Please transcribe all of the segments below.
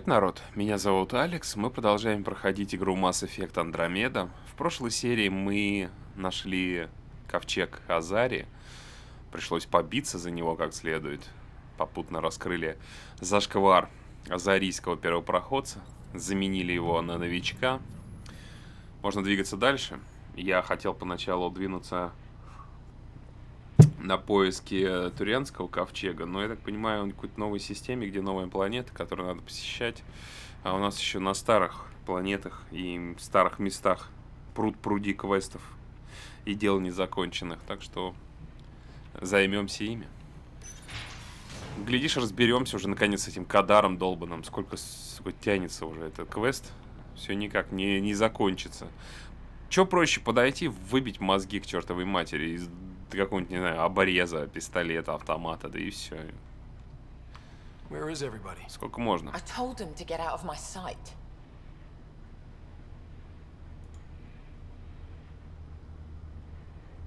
Привет, народ! Меня зовут Алекс. Мы продолжаем проходить игру Mass Effect Andromeda. В прошлой серии мы нашли ковчег Азари. Пришлось побиться за него как следует. Попутно раскрыли зашквар азарийского первопроходца. Заменили его на новичка. Можно двигаться дальше. Я хотел поначалу двинуться на поиски Турианского ковчега, но я так понимаю, он в какой-то новой системе, где новая планета, которую надо посещать. А у нас еще на старых планетах и старых местах пруд-пруди квестов и дел незаконченных, так что займемся ими. Глядишь, разберемся уже наконец с этим Кадаром долбаным. Сколько тянется уже этот квест, все никак не закончится. Че проще подойти, выбить мозги к чертовой матери из какого-нибудь, не знаю, обреза, пистолета, автомата, да и все. Сколько можно?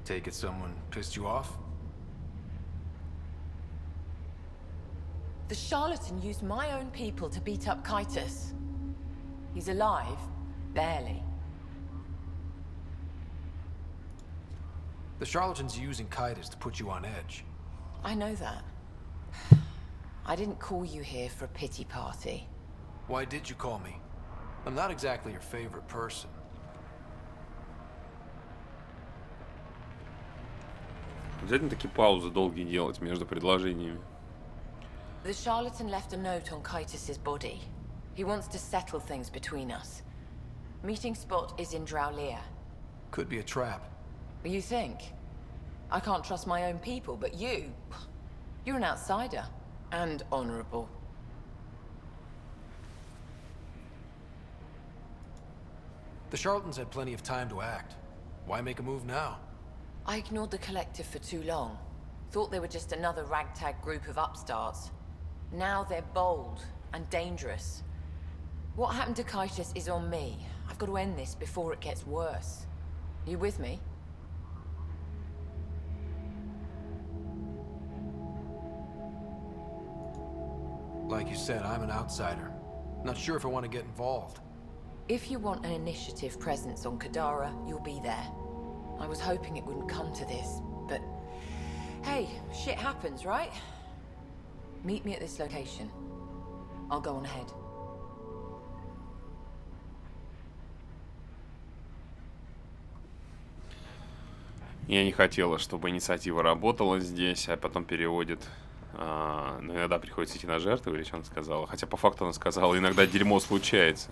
Take it someone pissed you off? The charlatan used my own people to beat up Kitus. He's alive, barely. The charlatan's using Kitus to put you on edge. I know that. I didn't call you here for a pity party. Why did you call me? I'm not exactly your favorite person. Обязательно такие паузы долгие делать между предложениями. The charlatan left a note on Kitus's body. He wants to settle things between us. Meeting spot is in Drowlear. Could be a trap. You think? I can't trust my own people, but you're an outsider. And honorable. The charlatans had plenty of time to act. Why make a move now? I ignored the collective for too long. Thought they were just another ragtag group of upstarts. Now they're bold and dangerous. What happened to Kitus is on me. I've got to end this before it gets worse. You with me? Like you said, I'm an outsider. Not sure if I want to get involved. If you want an initiative presence on Kadara, you'll be there. I was hoping it wouldn't come to this, but hey, shit happens, right? Meet me at this location. I'll go on ahead. Я не хотела, чтобы инициатива работала здесь, а потом переводит. Но иногда приходится идти на жертву, или что она сказала. Хотя по факту она сказала, иногда дерьмо случается.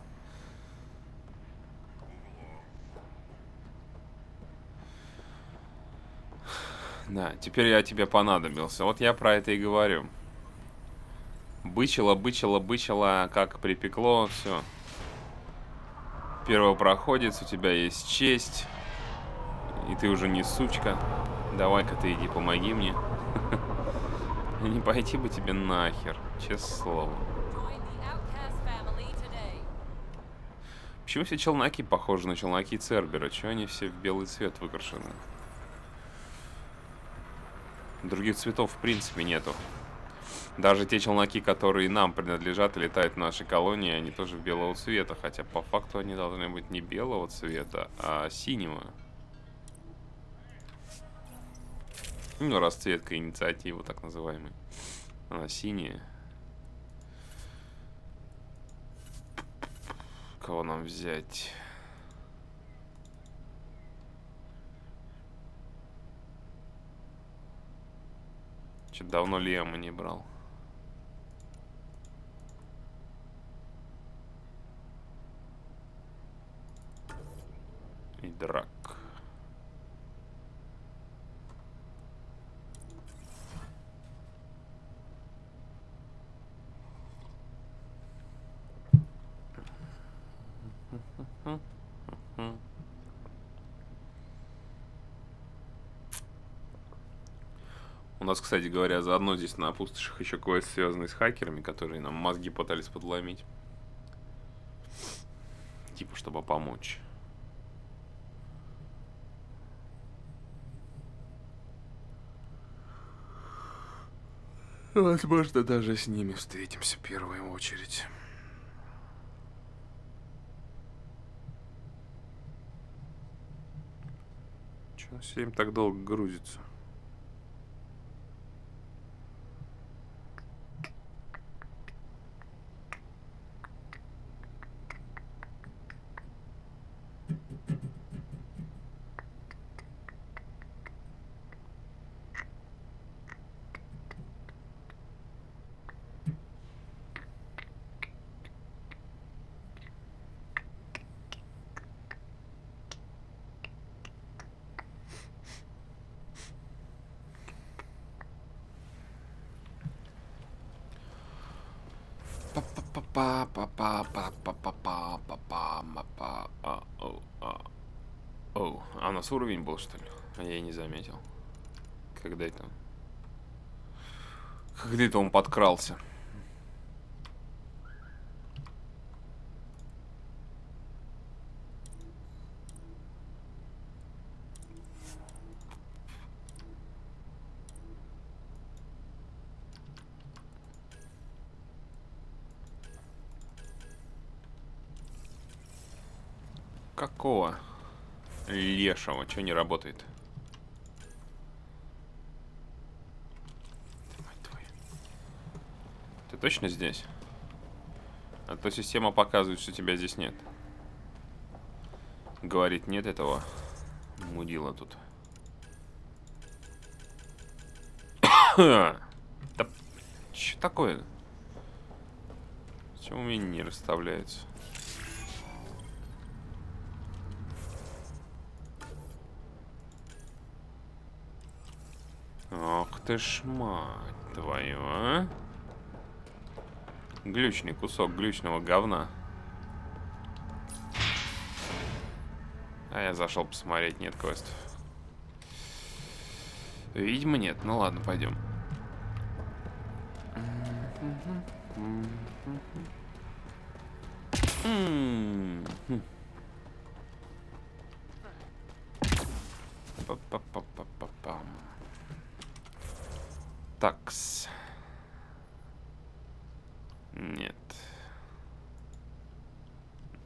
Да, теперь я тебе понадобился. Вот я про это и говорю. Бычило, как припекло, все. Первопроходец, у тебя есть честь. И ты уже не сучка. Давай-ка ты иди, помоги мне. Не пойти бы тебе нахер, честное слово. Почему все челноки похожи на челноки Цербера? Чего они все в белый цвет выкрашены? Других цветов в принципе нету. Даже те челноки, которые нам принадлежат и летают в нашей колонии, они тоже белого цвета. Хотя по факту они должны быть не белого цвета, а синего. Ну, расцветка инициативы, так называемой. Она синяя. Кого нам взять? Что-то давно Лема не брал. И драк. У нас, кстати говоря, заодно здесь на пустошах еще квест, связанный с хакерами, которые нам мозги пытались подломить. Типа, чтобы помочь. Возможно, даже с ними встретимся в первую очередь. Чё 7 так долго грузится? Оу, а у нас уровень был, что ли? А я и не заметил. Когда это он подкрался? Какого лешего? Чё не работает? Мать твою. Ты точно здесь? А то система показывает, что тебя здесь нет. Говорит, нет этого мудила тут. Да что такое? Почему у меня не расставляется? Ох ты ж мать твою, а? Глючный кусок глючного говна. А я зашел посмотреть, нет квестов. Видимо, нет. Ну ладно, пойдем. Па-па-па-па-па-пам. Такс. Нет.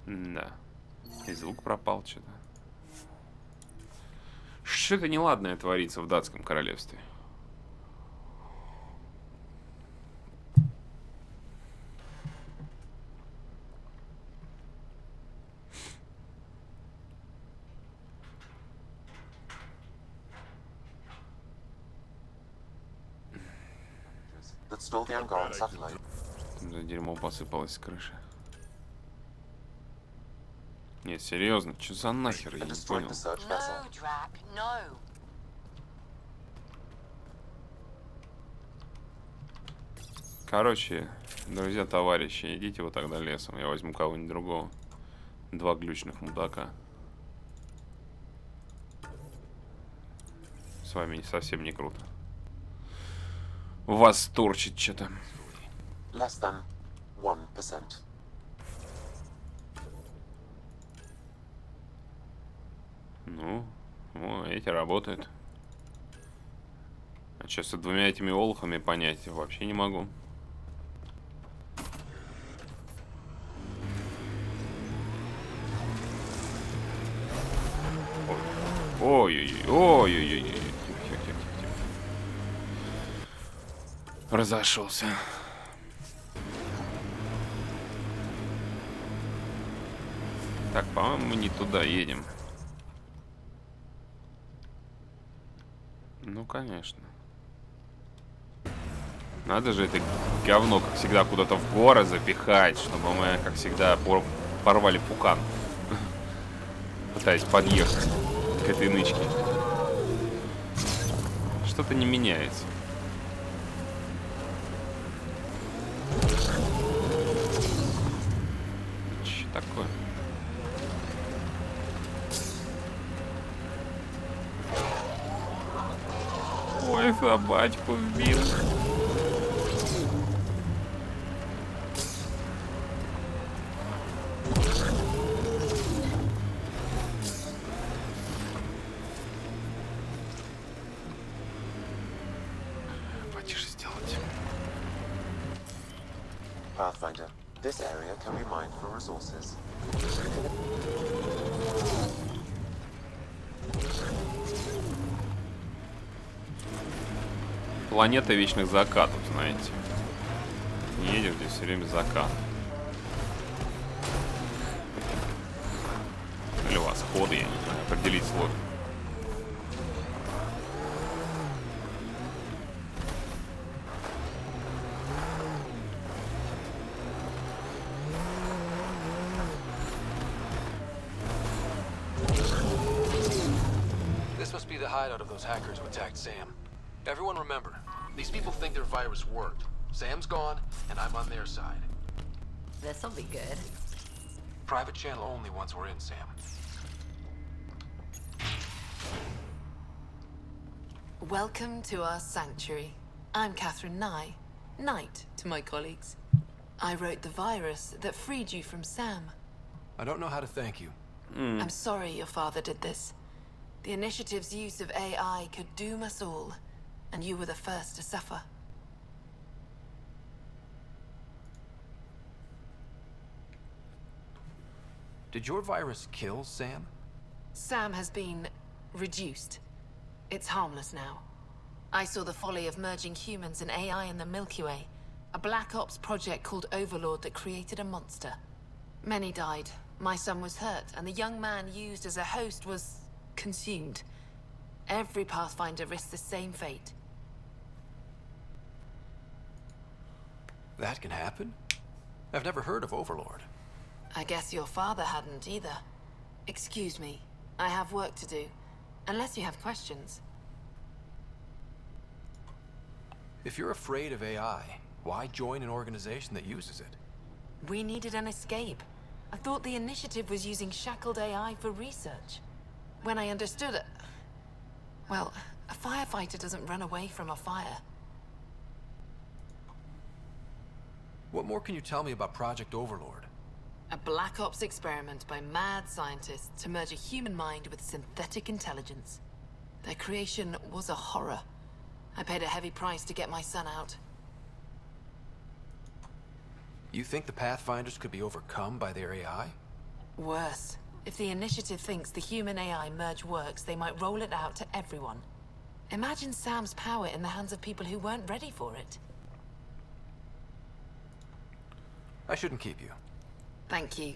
Да. И звук пропал что-то. Что-то неладное творится в датском королевстве. За дерьмо посыпалось с крыши. Нет, серьезно, что за нахер, я не понял. Короче, друзья, товарищи, идите вот тогда лесом, я возьму кого-нибудь другого. 2 глючных мудака. С вами совсем не круто. Вас торчит что-то. Less than 1%. Ну, эти работают. А что с 2 этими олухами понять вообще не могу. Ой-ой-ой. Разошелся. Так, по-моему, мы не туда едем. Ну, конечно. Надо же это говно, как всегда, куда-то в горы запихать, чтобы мы, как всегда, порвали пукан. Пытаясь подъехать к этой нычке. Что-то не меняется. Что такое? Ой, собачку сбил. Потише сделать. Pathfinder, this area can be mined for resources. Планета вечных закатов, знаете. Едем здесь все время закат. Или восходы, я не знаю, определить сложно. This must be the hideout of those hackers who attacked Sam. Everyone remember, these people think their virus worked. Sam's gone, and I'm on their side. This'll be good. Private channel only once we're in, Sam. Welcome to our sanctuary. I'm Catherine Nye, Knight to my colleagues. I wrote the virus that freed you from Sam. I don't know how to thank you. I'm sorry your father did this. The initiative's use of AI could doom us all, and you were the first to suffer. Did your virus kill Sam? Sam has been reduced. It's harmless now. I saw the folly of merging humans and AI in the Milky Way, a Black Ops project called Overlord that created a monster. Many died. My son was hurt, and the young man used as a host was consumed. Every Pathfinder risks the same fate. That can happen? I've never heard of Overlord. I guess your father hadn't either. Excuse me, I have work to do. Unless you have questions. If you're afraid of AI, why join an organization that uses it? We needed an escape. I thought the initiative was using shackled AI for research. When I understood it... Well, a firefighter doesn't run away from a fire. What more can you tell me about Project Overlord? A Black Ops experiment by mad scientists to merge a human mind with synthetic intelligence. Their creation was a horror. I paid a heavy price to get my son out. You think the Pathfinders could be overcome by their AI? Worse. If the initiative thinks the human-AI merge works, they might roll it out to everyone. Imagine Sam's power in the hands of people who weren't ready for it. I shouldn't keep you. Thank you.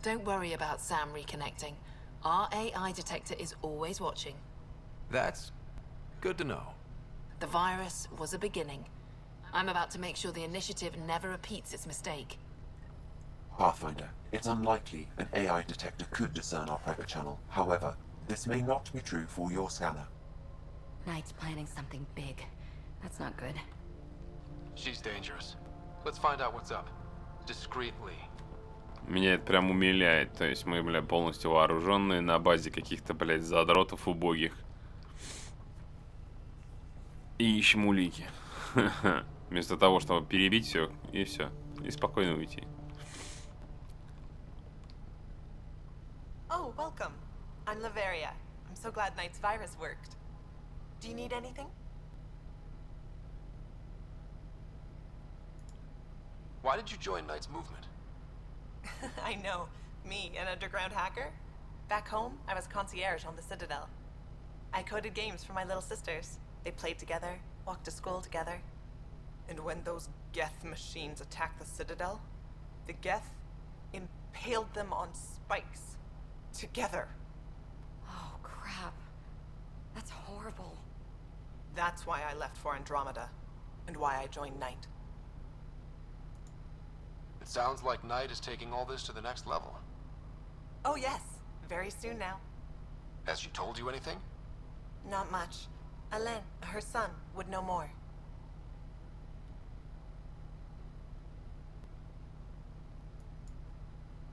Don't worry about Sam reconnecting. Our AI detector is always watching. That's good to know. The virus was a beginning. I'm about to make sure the initiative never repeats its mistake. Pathfinder, it's unlikely an AI detector could discern our private channel. However, this may not be true for your scanner. Knight's planning something big. That's not good. She's dangerous. Let's find out what's up. Discreetly. Меня это прям умиляет. То есть мы, бля, полностью вооруженные на базе каких-то, блядь, задротов убогих. И ищем улики. Вместо того, чтобы перебить все, и спокойно уйти. Oh, welcome. I'm Laveria. I'm so glad Knight's virus worked. Do you need anything? Why did you join Knight's movement? I know. Me, an underground hacker? Back home, I was concierge on the Citadel. I coded games for my little sisters. They played together, walked to school together. And when those Geth machines attacked the Citadel, the Geth impaled them on spikes. Together. Oh, crap. That's horrible. That's why I left for Andromeda, and why I joined Knight. It sounds like Knight is taking all this to the next level. Oh yes, very soon now. Has she told you anything? Not much. Alain, her son, would know more.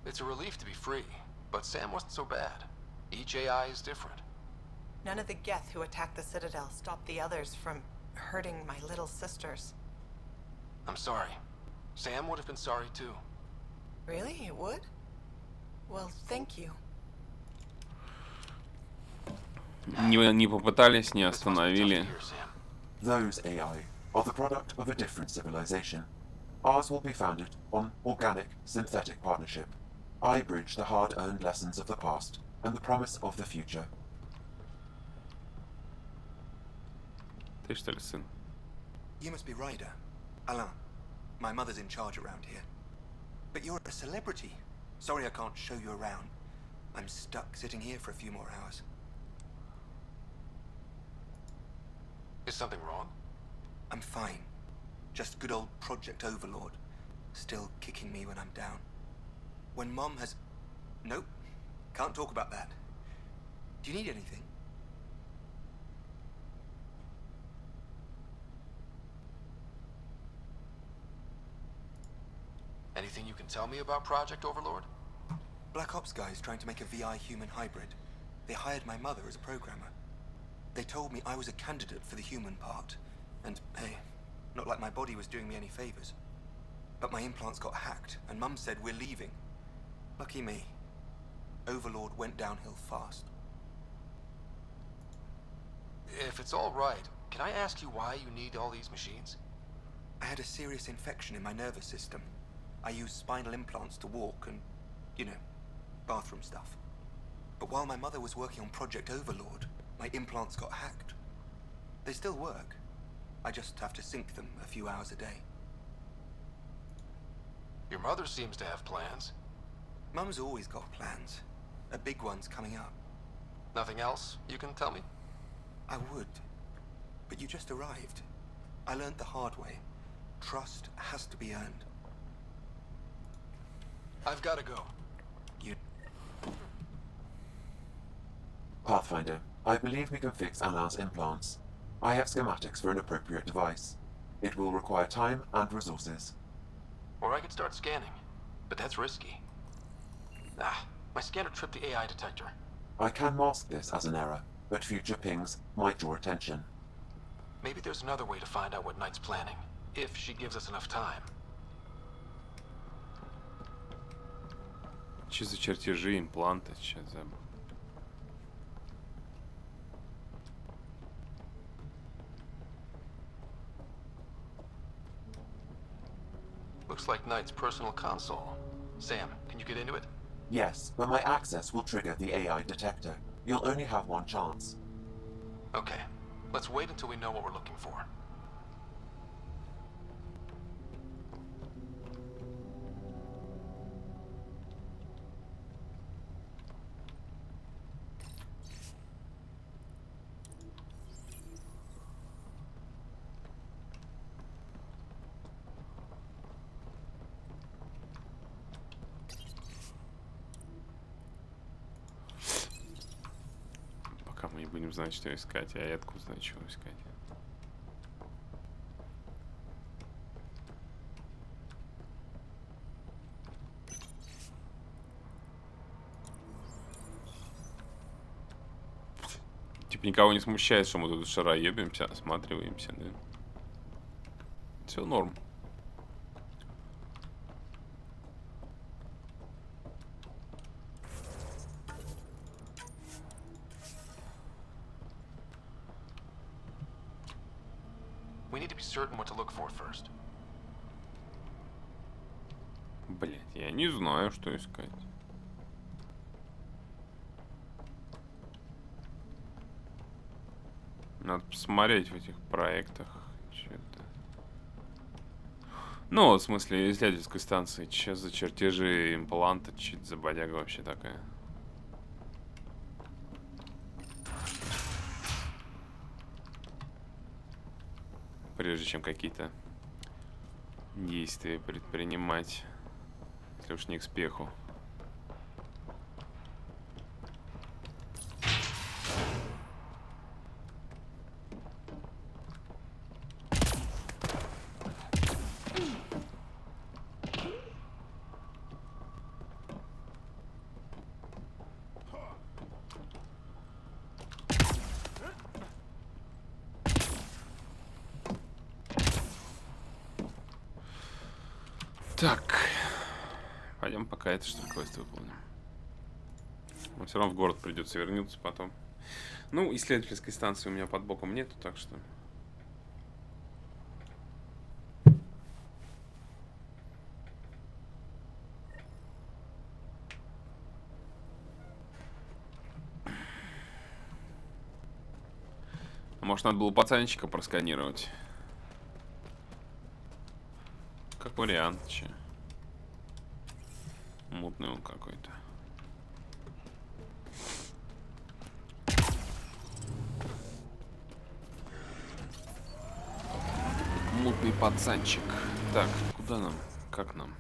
It's a relief to be free, but Sam wasn't so bad. Each AI is different. None of the Geth who attacked the Citadel stopped the others from hurting my little sisters. I'm sorry. Sam would have been sorry too. Really? It would? Well, thank you. Не попытались, не This must be tough to остановили. hear, Sam. Those AI are the product of a different civilization. Ours will be founded on organic, synthetic partnership. I bridge the hard-earned lessons of the past and the promise of the future. Ты что ли, сын? You must be Ryder. Alain. My mother's in charge around here. But you're a celebrity. Sorry I can't show you around. I'm stuck sitting here for a few more hours. Is something wrong? I'm fine. Just good old Project Overlord. Still kicking me when I'm down. When Mom has... Nope. Can't talk about that. Do you need anything? Anything you can tell me about Project Overlord? Black Ops guys trying to make a VI human hybrid. They hired my mother as a programmer. They told me I was a candidate for the human part. And hey, not like my body was doing me any favors. But my implants got hacked, and Mum said we're leaving. Lucky me. Overlord went downhill fast. If it's all right, can I ask you why you need all these machines? I had a serious infection in my nervous system. I used spinal implants to walk and, you know, bathroom stuff. But while my mother was working on Project Overlord, my implants got hacked. They still work. I just have to sync them a few hours a day. Your mother seems to have plans. Mum's always got plans. A big one's coming up. Nothing else you can tell me? I would. But you just arrived. I learned the hard way. Trust has to be earned. I've got to go. You... Pathfinder, I believe we can fix Alain's implants. I have schematics for an appropriate device. It will require time and resources. Or I could start scanning, but that's risky. My scanner tripped the AI detector. I can mask this as an error, but future pings might draw attention. Maybe there's another way to find out what Knight's planning, if she gives us enough time. Че за чертежи, импланты, че за... Looks like Knight's personal console. Sam, can you get into it? Yes, but my access will trigger the AI detector. You'll only have one chance. Okay, let's wait until we know what we're looking for. Пока мы не будем знать, что искать, а я откуда знаю, чего искать. Типа никого не смущает, что мы тут шароебимся, осматриваемся, да? Все норм. We need to be certain what to look for first. Блять, я не знаю, что искать. Надо посмотреть в этих проектах. Что-то. Ну, вот в смысле, исследовательской станции. Че за чертежи импланта? Че за бодяга вообще такая? Прежде чем какие-то действия предпринимать. Если уж не к спеху. Так, пойдем пока это что ли квест выполним. Но все равно в город придется вернуться потом. Ну, исследовательской станции у меня под боком нету, так что... Может, надо было пацанчика просканировать. как вариант, че. Мутный он какой-то. Мутный пацанчик. Так, куда нам? Как нам?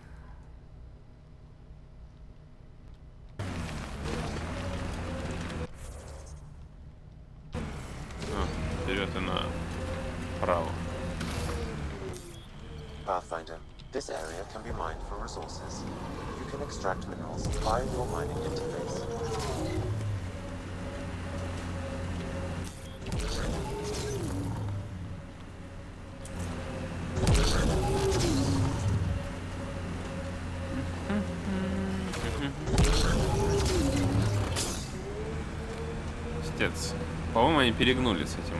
Вперед и направо. Pathfinder, this area can be mined for resources. You can extract minerals via your mining interface. Пиздец. По-моему, они перегнули с этим.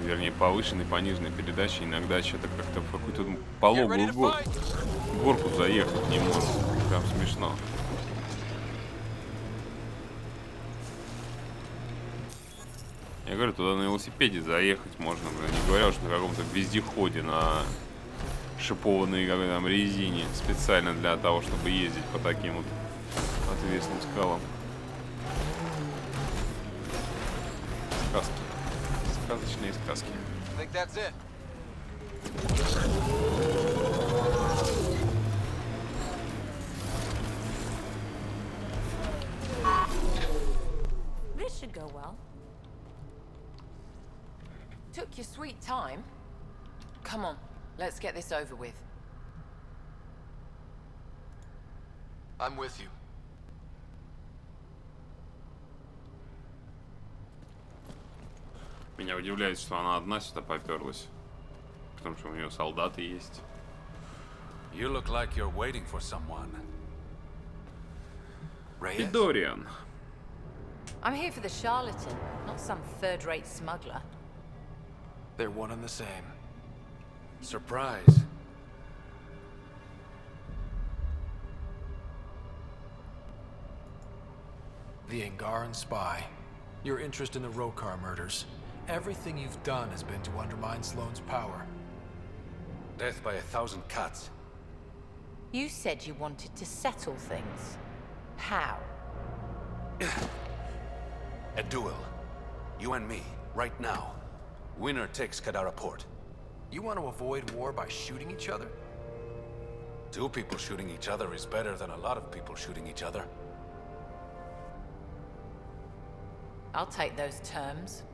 Вернее, повышенной, пониженной передачей. Иногда что-то как-то в какую-то пологую горку заехать не может. Прям смешно. Я говорю, туда на велосипеде заехать можно, блин. Не говоря уж на каком-то вездеходе, на шипованной какой-то там резине. Специально для того, чтобы ездить по таким вот отвесным скалам. Сказки. Сказочные сказки. This should go well. Took your sweet time. Come on, let's get this over with. I'm with you. Меня удивляет, что она одна сюда поперлась. Потому что у нее солдаты есть. You look like you're waiting for someone. И Дориан. I'm here for the charlatan, not some third-rate smuggler. They're one and the same. Surprise. The Angaran spy. Your interest in the Rokar murders. Everything you've done has been to undermine Sloane's power. Death by 1,000 cuts. You said you wanted to settle things. How? A duel. You and me, right now. Winner takes Kadara Port. You want to avoid war by shooting each other? Two people shooting each other is better than a lot of people shooting each other. I'll take those terms.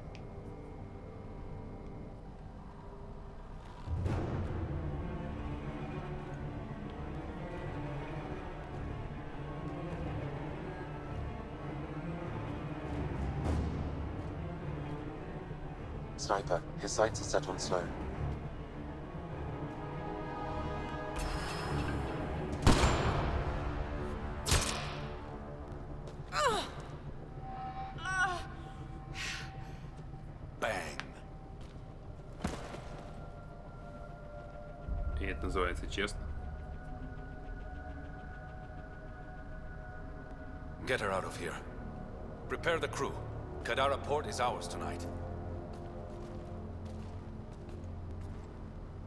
Sniper, his sights are set on Sloane. Bang. И это называется честно. Get her out of here. Prepare the crew. Kadara Port is ours tonight.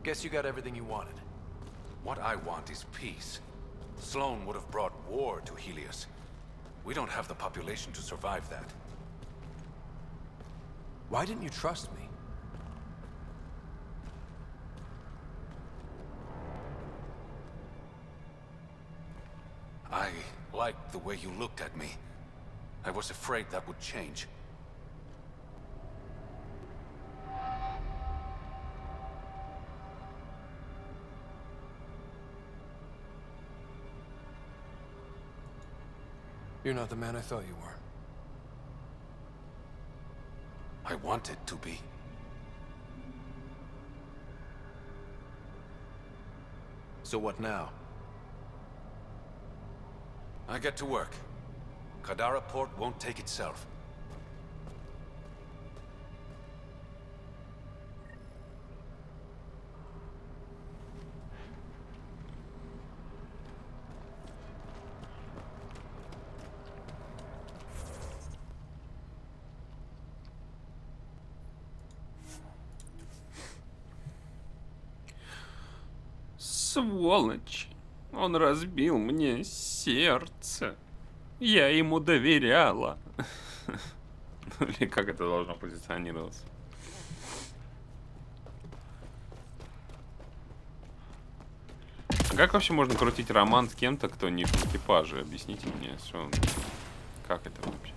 Guess you got everything you wanted. What I want is peace. Sloane would have brought war to Helios. We don't have the population to survive that. Why didn't you trust me? I liked the way you looked at me. I was afraid that would change. You're not the man I thought you were. I wanted to be. So what now? I get to work. Kadara Port won't take itself. Сволочь. Он разбил мне сердце. Я ему доверяла. Или как это должно позиционироваться? А как вообще можно крутить роман с кем-то, кто не в экипаже? Объясните мне, что он... Как это вообще?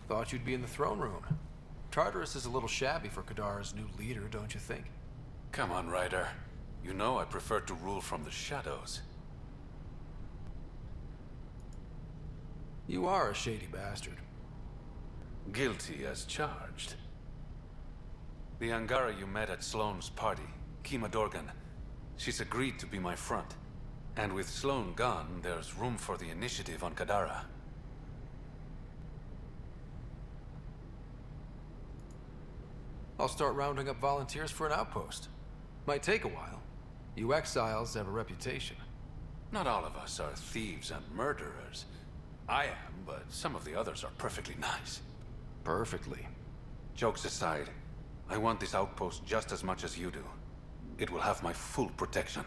Thought you'd be in the throne room. Tartarus is a little shabby for Kadara's new leader, don't you think? Come on, Ryder. You know I prefer to rule from the shadows. You are a shady bastard. Guilty as charged. The Angara you met at Sloane's party, Kima Dorgan, she's agreed to be my front. And with Sloane gone, there's room for the initiative on Kadara. I'll start rounding up volunteers for an outpost. Might take a while. You exiles have a reputation. Not all of us are thieves and murderers. I am, but some of the others are perfectly nice. Perfectly. Jokes aside, I want this outpost just as much as you do. It will have my full protection.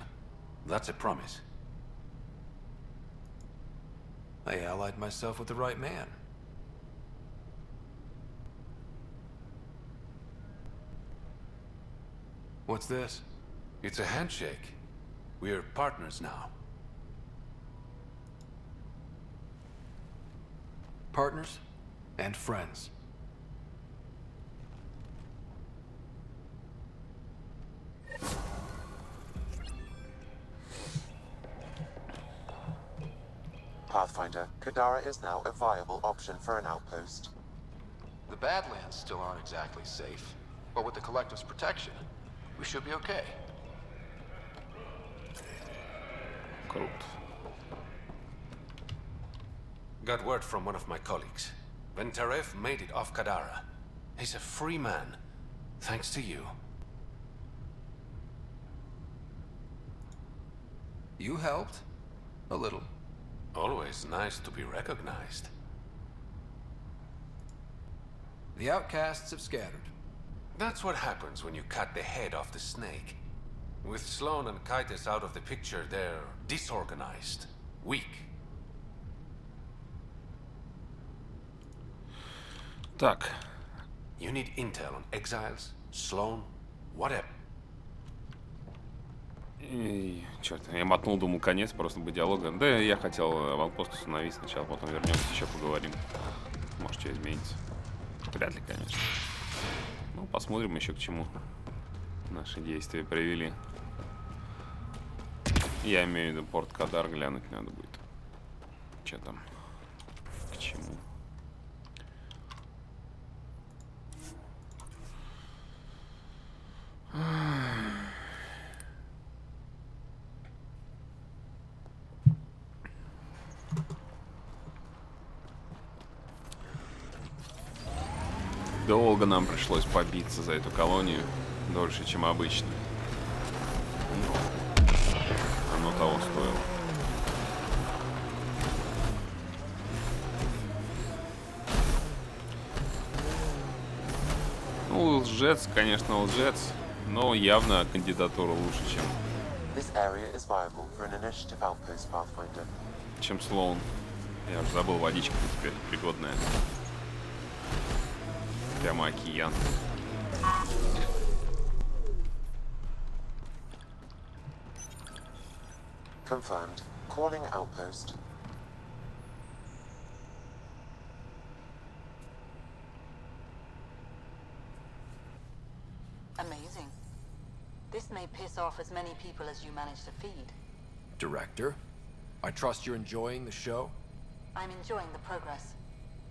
That's a promise. I allied myself with the right man. What's this? It's a handshake. We're partners now. Partners and friends. Pathfinder, Kadara is now a viable option for an outpost. The Badlands still aren't exactly safe, but with the Collective's protection, we should be okay. Круто. Got word from one of my colleagues. Ventarev made it off Kadara. He's a free man, thanks to you. You helped. A little. Always nice to be recognized. The outcasts have scattered. That's what happens when you cut the head off the snake. With Sloane and Kaitis out of the picture, they're disorganized, weak. Так. You need intel on exiles, Sloane, whatever. Черт, я мотнул, думал, конец просто бы диалога. Да, я хотел аванпост установить сначала, потом вернемся, еще поговорим. Может, что изменится. Вряд ли, конечно. Ну, посмотрим еще к чему наши действия привели. Я имею в виду порт Кадар, глянуть надо будет. Что там? К чему? Долго нам пришлось побиться за эту колонию. Дольше, чем обычно. Но оно того стоило. Ну, лжец, конечно, лжец. Но явно кандидатура лучше, чем Слоун. Я уже забыл, водичка теперь пригодная. Прямо океан. Confirmed. Calling outpost. Amazing. This may piss off as many people as you manage to feed. Director, I trust you're enjoying the show? I'm enjoying the progress.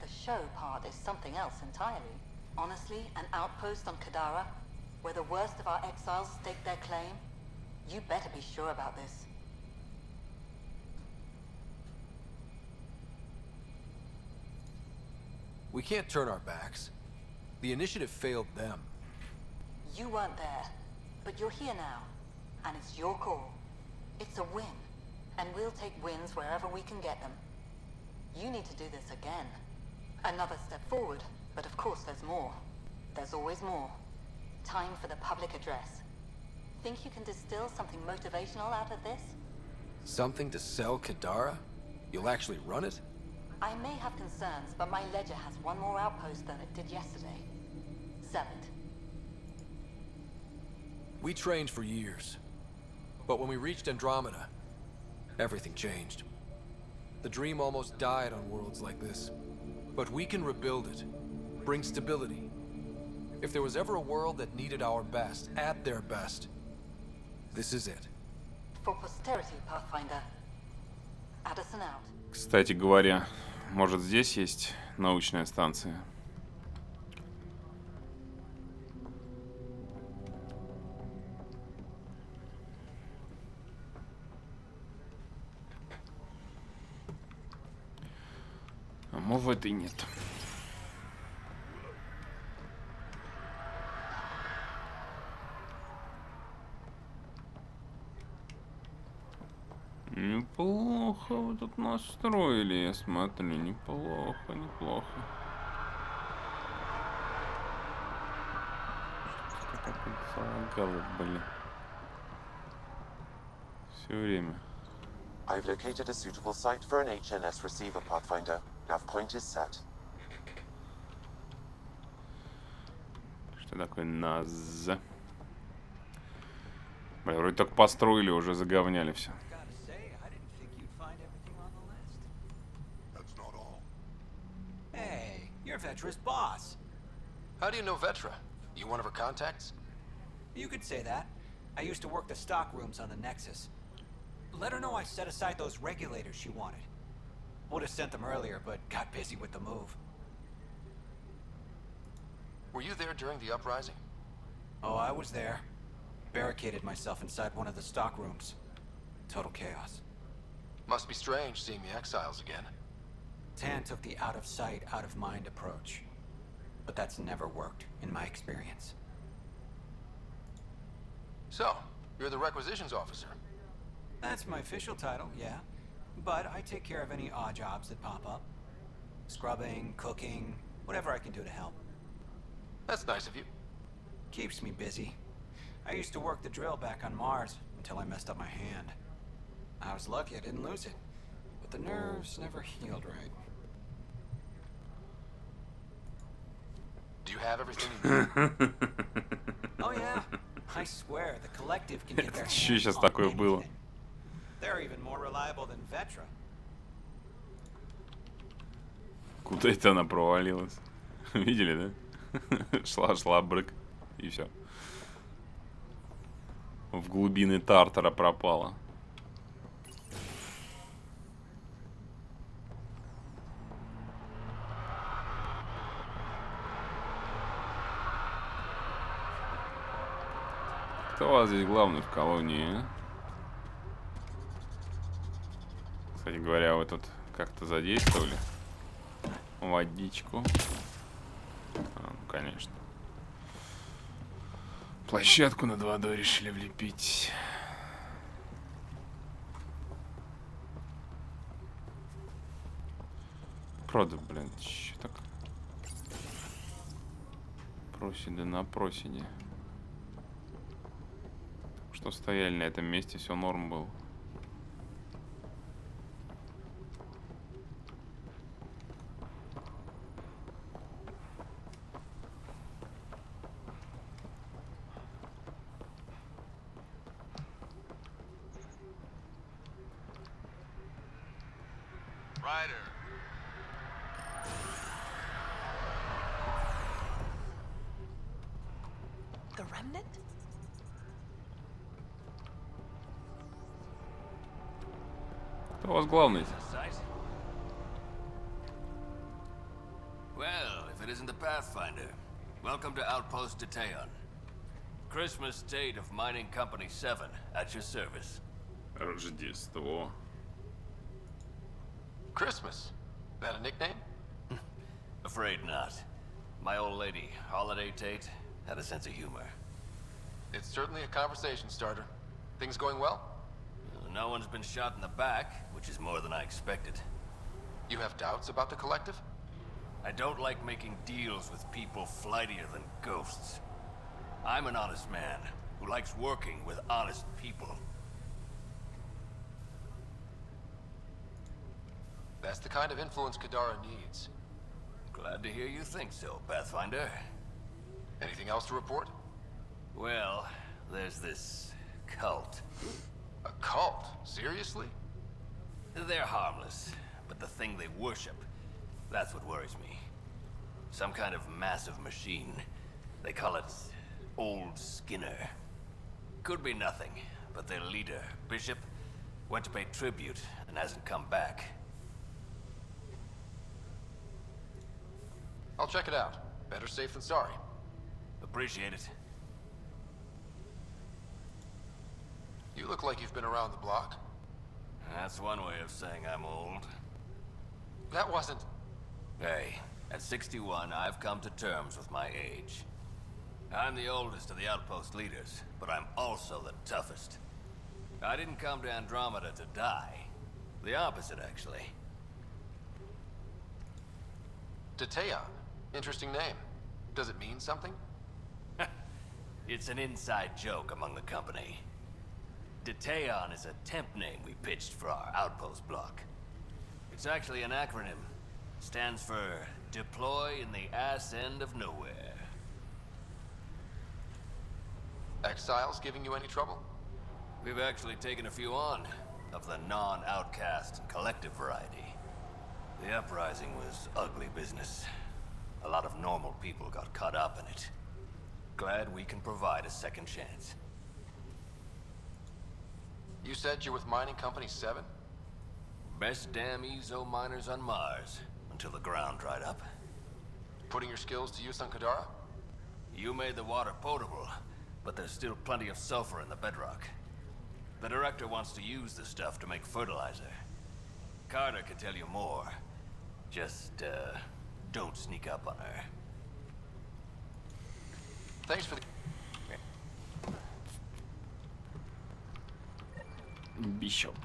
The show part is something else entirely. Honestly, an outpost on Kadara, where the worst of our exiles stake their claim, you better be sure about this. We can't turn our backs. The initiative failed them. You weren't there, but you're here now, and it's your call. It's a win, and we'll take wins wherever we can get them. You need to do this again. Another step forward, but of course there's more. There's always more. Time for the public address. Think you can distill something motivational out of this? Something to sell Kadara? You'll actually run it? I may have concerns, but my ledger has one more outpost than it did yesterday. Sell it. We trained for years. But when we reached Andromeda, everything changed. The dream almost died on worlds like this. But we can rebuild it. Bring stability. If there was ever a world that needed our best, at their best, this is it. For posterity, Pathfinder. Addison out. Кстати говоря, может здесь есть научная станция? А может и нет. Неплохо вы тут настроили, я смотрю. Неплохо, неплохо. Что-то залагало, блин. Все время. I've located a suitable site for an HNS receiver, Pathfinder. Nav point is set. Что такое НАЗ? Бля, вроде так построили, уже заговняли все. Hey, you're Vetra's boss. How do you know Vetra? You one of her contacts? You could say that. I used to work the stock rooms on the Nexus. Let her know I set aside those regulators she wanted. Would have sent them earlier, but got busy with the move. Were you there during the uprising? Oh, I was there. Barricaded myself inside one of the stock rooms. Total chaos. Must be strange seeing the exiles again. Tan took the out-of-sight, out-of-mind approach. But that's never worked, in my experience. So, you're the requisitions officer. That's my official title, yeah. But I take care of any odd jobs that pop up. Scrubbing, cooking, whatever I can do to help. That's nice of you. Keeps me busy. I used to work the drill back on Mars until I messed up my hand. I was lucky I didn't lose it, but the nerves never healed right. Do you have everything you need? Oh yeah, I swear the collective can get their hands Сейчас on такое было. anything. They're even more reliable than Vetra. Куда это она провалилась? Видели, да? Шла брык, и все. В глубины Тартара пропала. Кто у вас здесь главный в колонии, а? Кстати говоря, вы тут как-то задействовали водичку. Ну, конечно. Площадку над водой решили влепить. Правда, блин, чё так? Проседы на проседе. Что стояли на этом месте, все норм был. The remnant? Кто у вас главный? Well, if it isn't the Pathfinder, welcome to Outpost Detayon. Christmas date of Mining Company 7 at your service. Рождество. Christmas. That a nickname? Afraid not. My old lady, Holiday Tate, had a sense of humor. It's certainly a conversation starter. Things going well? No one's been shot in the back, which is more than I expected. You have doubts about the collective? I don't like making deals with people flightier than ghosts. I'm an honest man who likes working with honest people. That's the kind of influence Kadara needs. Glad to hear you think so, Pathfinder. Anything else to report? Well, there's this cult. A cult? Seriously? They're harmless, but the thing they worship, that's what worries me. Some kind of massive machine. They call it Old Skinner. Could be nothing, but their leader, Bishop, went to pay tribute and hasn't come back. I'll check it out. Better safe than sorry. Appreciate it. You look like you've been around the block. That's one way of saying I'm old. That wasn't... Hey, at 61, I've come to terms with my age. I'm the oldest of the outpost leaders, but I'm also the toughest. I didn't come to Andromeda to die. The opposite, actually. Tateon. Interesting name. Does it mean something? It's an inside joke among the company. Tateon is a temp name we pitched for our outpost block. It's actually an acronym. Stands for Deploy in the Ass End of Nowhere. Exiles giving you any trouble? We've actually taken a few on, of the non-outcast and collective variety. The uprising was ugly business. A lot of normal people got caught up in it. Glad we can provide a second chance. You said you're with Mining Company 7? Best damn ezo miners on Mars, until the ground dried up. Putting your skills to use on Kadara? You made the water potable, but there's still plenty of sulfur in the bedrock. The director wants to use the stuff to make fertilizer. Carter can tell you more. Just, don't sneak up on her. Thanks for the... Бишоп.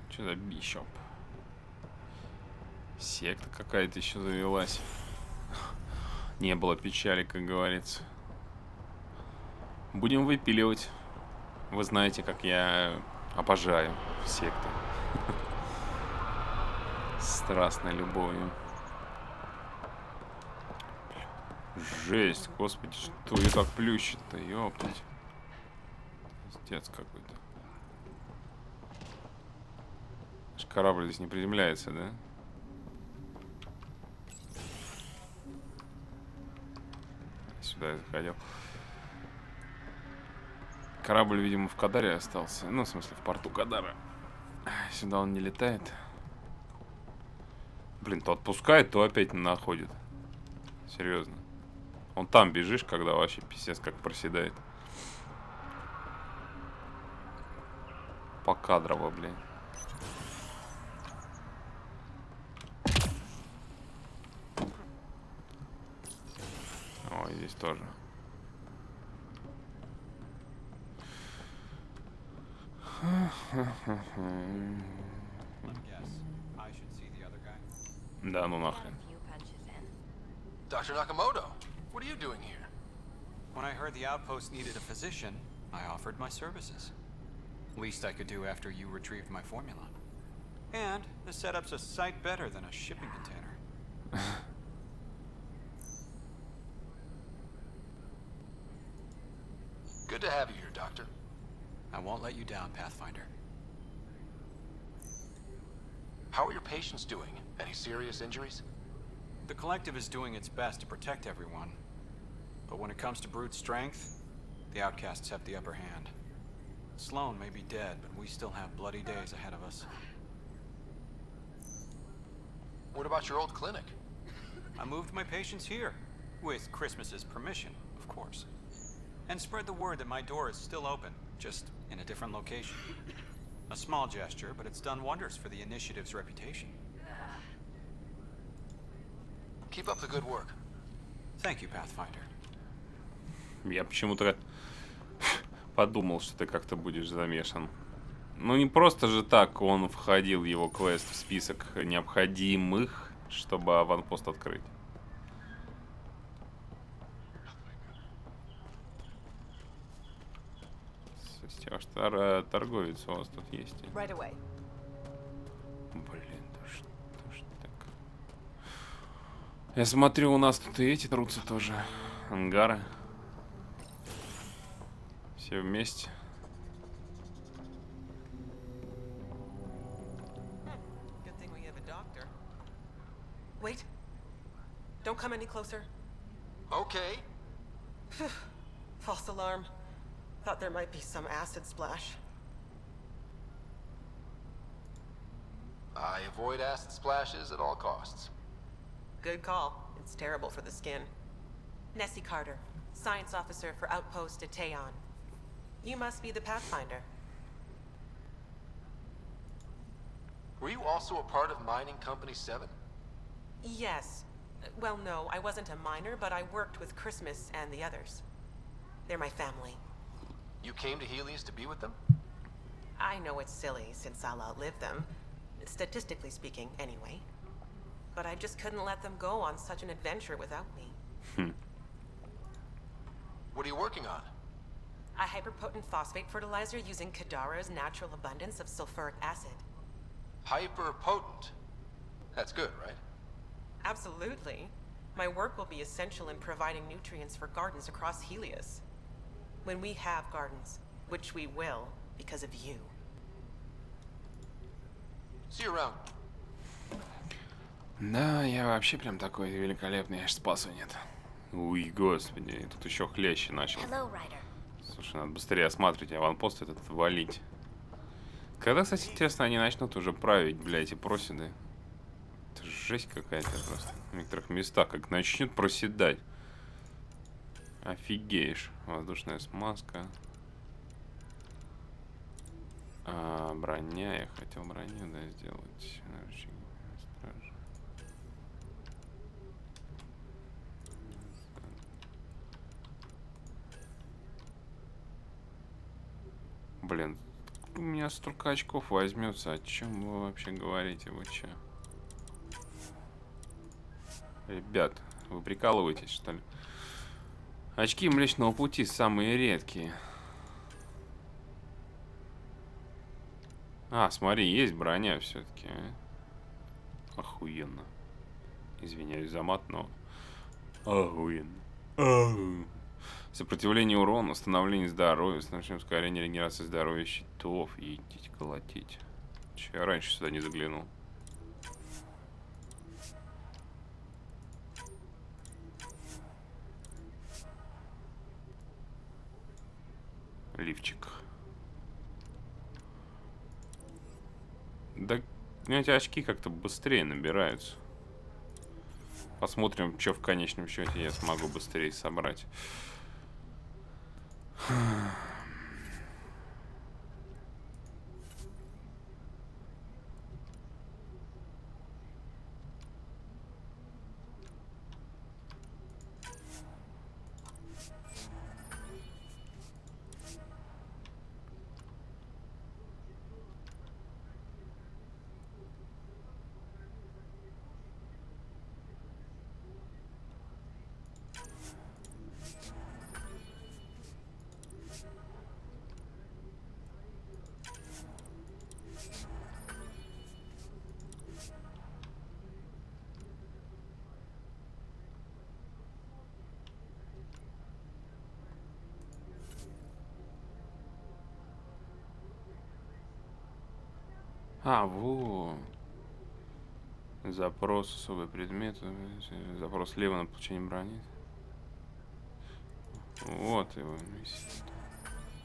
Что за Бишоп? Секта какая-то еще завелась. Не было печали, как говорится. Будем выпиливать. Вы знаете, как я обожаю секты. Страстной любовью. Жесть, господи, что ее так плющит-то, ёптать. Пиздец какой-то. Аж корабль здесь не приземляется, да? Сюда я заходил. Корабль, видимо, в Кадаре остался. Ну, в смысле, в порту Кадара. Сюда он не летает. Блин, то отпускает, то опять находит. Серьезно. Он там бежишь, когда вообще писец как проседает. Покадрово, блин. Ой, здесь тоже. Да, ну нахрен. Dr. Nakamoto, what are you doing here? When I heard the outpost needed a physician, I offered my services. Least I could do after you retrieved my formula. And the setup's a sight better than a shipping container. Good to have you here, Doctor. I won't let you down, Pathfinder. How are your patients doing? Any serious injuries? The Collective is doing its best to protect everyone. But when it comes to brute strength, the outcasts have the upper hand. Sloan may be dead, but we still have bloody days ahead of us. What about your old clinic? I moved my patients here, with Christmas's permission, of course. And spread the word that my door is still open, just in a different location. A small gesture, but it's done wonders for the initiative's reputation. Keep up the good work. Thank you, Pathfinder. Я почему-то подумал, что ты как-то будешь замешан. Ну не просто же так он входил, его квест, в список необходимых, чтобы аванпост открыть. Что торговец у вас тут есть? Right away. Блин, да что ж так? Я смотрю, у нас тут и эти трутся тоже. Ангары. Все вместе. Good thing we have a doctor. Wait. Don't come any closer. Okay. False alarm. Thought there might be some acid splash. I avoid acid splashes at all costs. Good call. It's terrible for the skin. Nessie Carter, science officer for Outpost at Teon. You must be the Pathfinder. Were you also a part of Mining Company 7? Yes. Well, no, I wasn't a miner, but I worked with Christmas and the others. They're my family. You came to Helios to be with them? I know it's silly, since I'll outlive them. Statistically speaking, anyway. But I just couldn't let them go on such an adventure without me. What are you working on? A hyperpotent phosphate fertilizer using Kadara's natural abundance of sulfuric acid. Hyperpotent. That's good, right? Absolutely. My work will be essential in providing nutrients for gardens across Helios. When we have gardens, which we will, because of you. See you around. Да, я вообще прям такой великолепный, аж спасу нет. Ой, господи, тут еще хлеще начал. Слушай, надо быстрее осматривать, аванпост этот валить. Когда, кстати, интересно, они начнут уже править, блядь, эти проседы? Это жесть какая-то просто. В некоторых местах как начнет проседать. Офигеешь. Воздушная смазка. Броня. Я хотел броню, да, сделать. Стража. Блин, у меня столько очков возьмется. О чем вы вообще говорите? Вы че? Ребят, вы прикалываетесь, что ли? Очки Млечного Пути самые редкие. Смотри, есть броня все-таки. Охуенно. Извиняюсь за мат, но... Охуенно. Сопротивление урона, восстановление здоровья, становится ускорение регенерации здоровья щитов. Идите колотить. Че я раньше сюда не заглянул? Лифчик. Да, эти очки как-то быстрее набираются. Посмотрим, что в конечном счете я смогу быстрее собрать. Во. Запрос особый предмет. Запрос слева на получение брони. Вот его.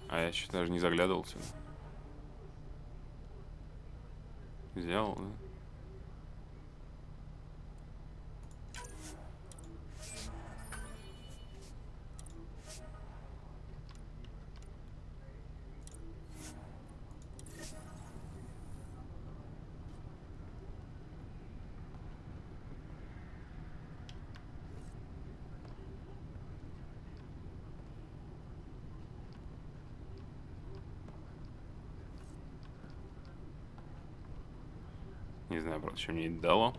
А я еще даже не заглядывал сюда. Взял, да? Не знаю, правда, что мне это дало.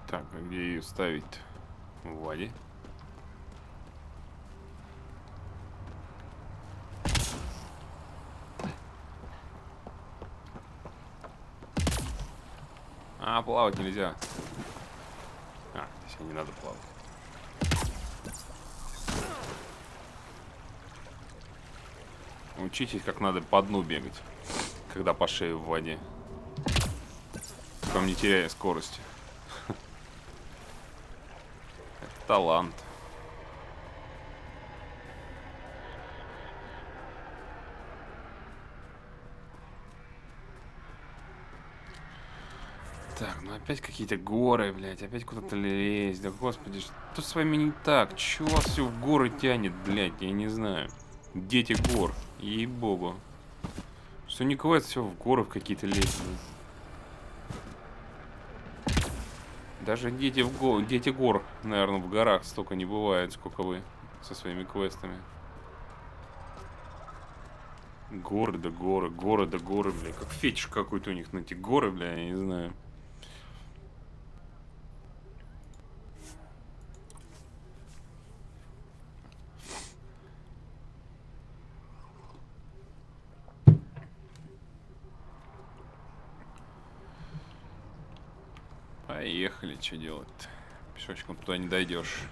Так, а где ее ставить? В воде. А, плавать нельзя. А, здесь не надо плавать. Учитесь, как надо по дну бегать, когда по шею в воде. Потом не теряя скорости. Это талант. Так, ну опять какие-то горы, блядь, опять куда-то лезть. Да господи, что с вами не так? Чего вас все в горы тянет, блядь, я не знаю. Дети гор, ей-богу. Что не квест, все в горы в какие-то лезть. Даже дети гор, наверное, в горах столько не бывает, сколько вы со своими квестами. Горы да горы, горы да горы, бля. Как фетиш какой-то у них на эти горы, бля, я не знаю. Поехали, что делать-то? Пешочком туда не дойдешь.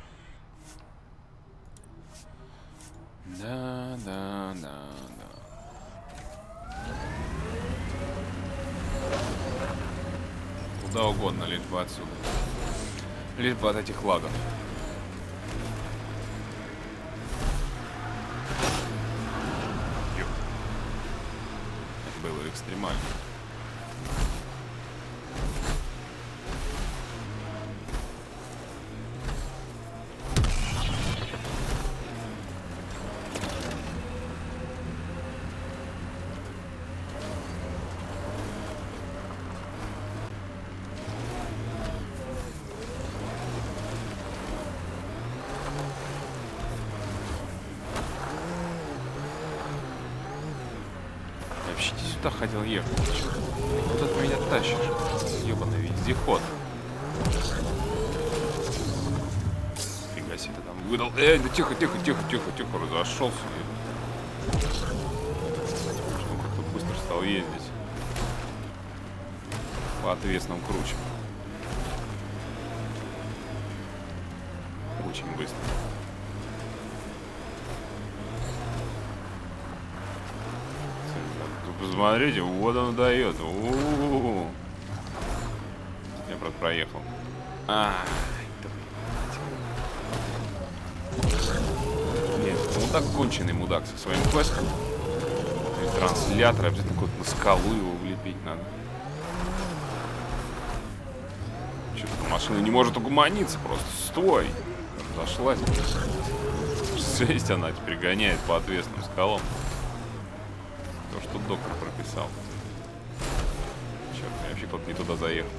Да. Куда угодно, лишь бы отсюда. Лишь бы от этих лагов. Это было экстремально. Вообще сюда хотел ехать. Куда ты меня тащишь? Ебаный вездеход. Фига себе ты там выдал. Да тихо, разошелся. Он как-то быстро стал ездить. По отвесным кручам. Очень быстро. Посмотрите, вот он дает. Я просто проехал. Нет, мудак конченый мудак со своим квестом. Транслятор, обязательно куда-то на скалу его влепить надо. Что-то машина не может угомониться, просто стой. Зашлась. Жесть, она теперь гоняет по отвесным скалам. То, что доктор прописал. Черт, я вообще кто-то не туда заехал.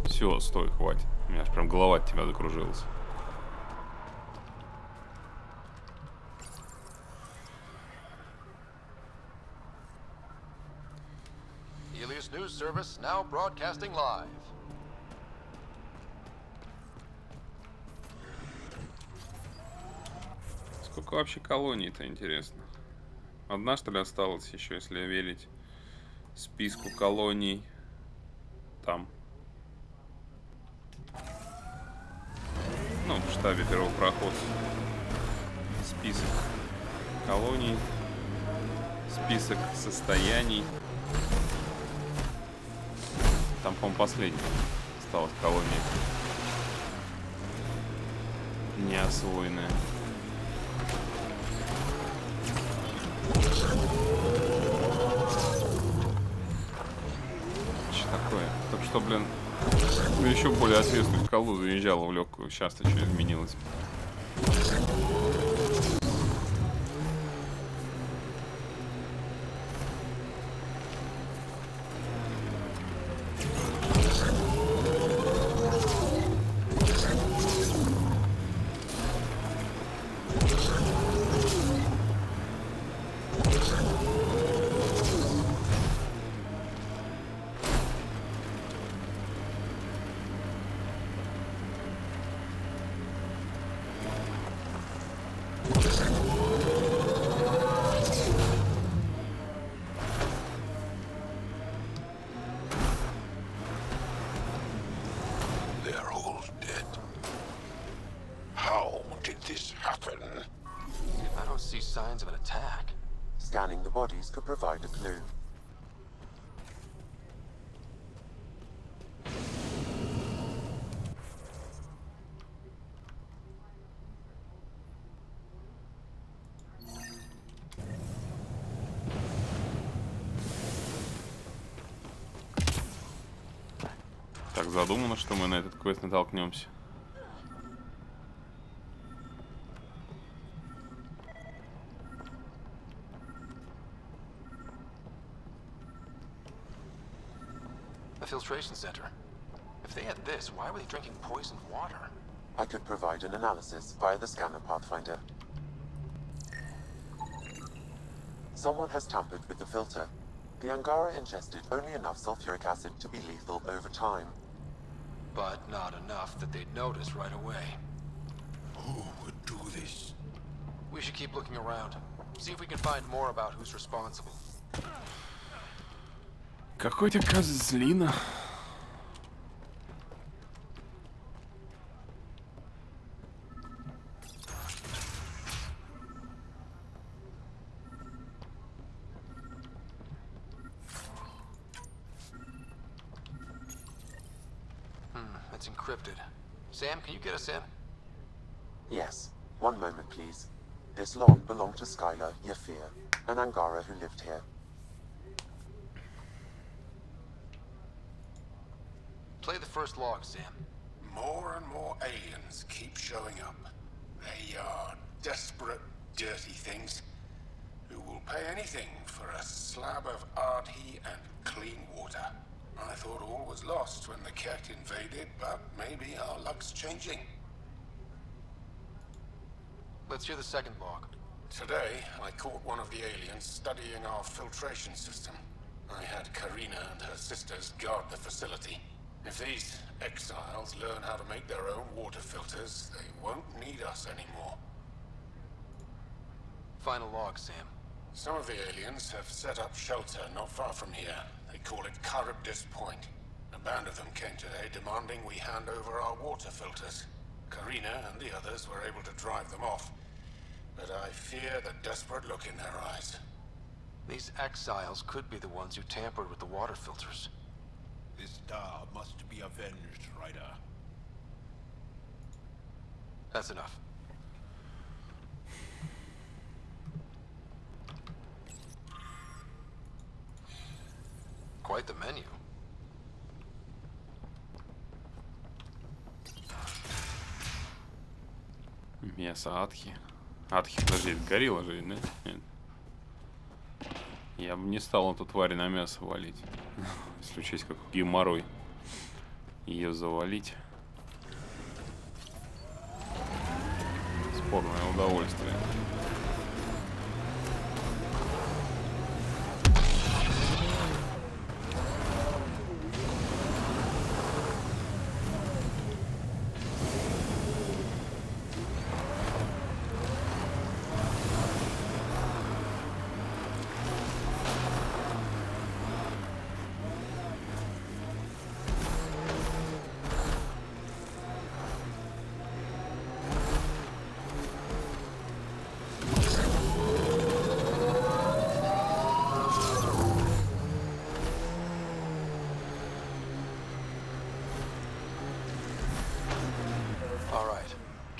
Все, стой, хватит. У меня аж прям голова от тебя закружилась. Ilias News Service now broadcasting live. Сколько вообще колоний-то, интересно? Одна, что ли, осталась еще, если верить списку колоний там. Ну, в штабе первопроходца. Список колоний. список состояний. Там, по-моему, последний осталась колония. Неосвоенная. Что такое? Так что, блин, еще более ответственную скалу заезжала в легкую. Сейчас-то что изменилось? Scanning the bodies could provide a clue. Так задумано, что мы на этот квест натолкнемся. Filtration center. If they had this, why were they drinking poisoned water? I could provide an analysis via the scanner pathfinder. Someone has tampered with the filter. The Angara ingested only enough sulfuric acid to be lethal over time. But not enough that they'd notice right away. Who would do this? We should keep looking around. See if we can find more about who's responsible. Какой-то козлина. It's encrypted. Sam, can you get us in? Yes. One moment, please. This log belonged to Skylar Yafir, an Angara who lived here. Play the first log, Sam. More and more aliens keep showing up. They are desperate, dirty things who will pay anything for a slab of arty and clean water. I thought all was lost when the Ket invaded, but maybe our luck's changing. Let's hear the second log. Today, I caught one of the aliens studying our filtration system. I had Karina and her sisters guard the facility. If these exiles learn how to make their own water filters, they won't need us anymore. Final log, Sam. Some of the aliens have set up shelter not far from here. They call it Charybdis Point. A band of them came today demanding we hand over our water filters. Karina and the others were able to drive them off, but I fear the desperate look in their eyes. These exiles could be the ones who tampered with the water filters. This star must be avenged, Ryder. That's enough. Quite the menu. Мясо Атхи. Атхи, подожди, это горилла же, да? Нет. Я бы не стал эту тварь на мясо валить. Если учесть, как геморрой ее завалить. Спорное удовольствие.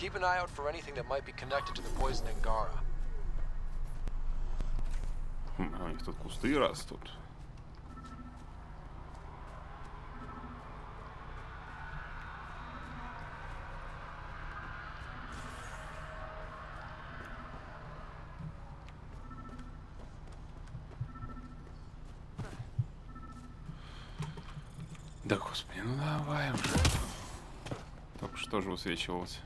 Keep an eye out for anything that might be connected to the poison Angara. А у них тут кусты растут. Да господи, ну давай уже. Только что же высвечивалось.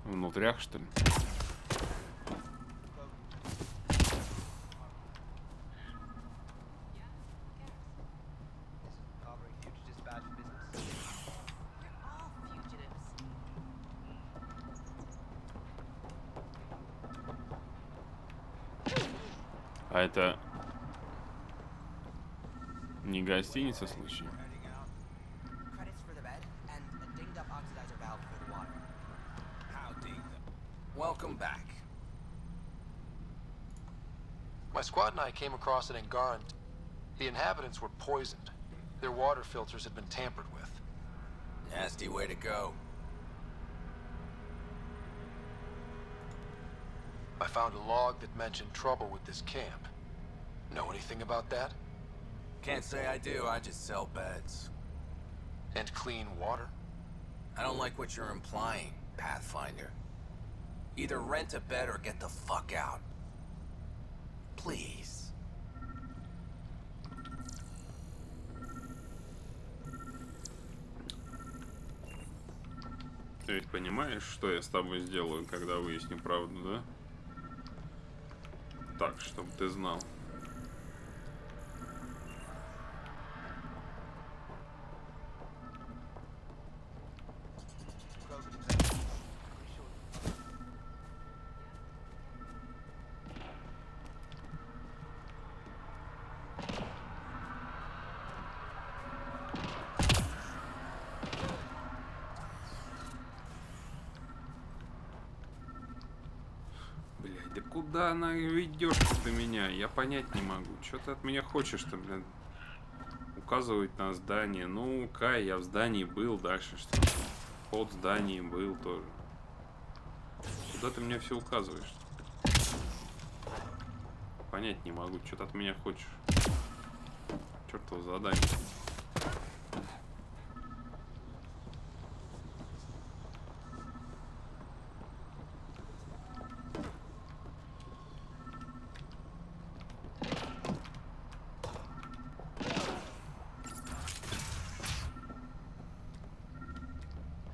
Внутрях, что ли? А это не гостиница, случай? Welcome back. My squad and I came across an Angara. The inhabitants were poisoned. Their water filters had been tampered with. Nasty way to go. I found a log that mentioned trouble with this camp. Know anything about that? Can't say I do, I just sell beds. And clean water? I don't like what you're implying, Pathfinder. Either rent a bed or get the fuck out. Please. Ты ведь понимаешь, что я с тобой сделаю, когда выясню правду, да? Так, чтобы ты знал. Да куда она ведешь ты меня? Я понять не могу. Что ты от меня хочешь-то, блин? Указывать на здание. Ну, Кай, я в здании был. Дальше что? Под зданием был тоже. Куда ты мне все указываешь? Понять не могу. Что ты от меня хочешь? Чёртово задание.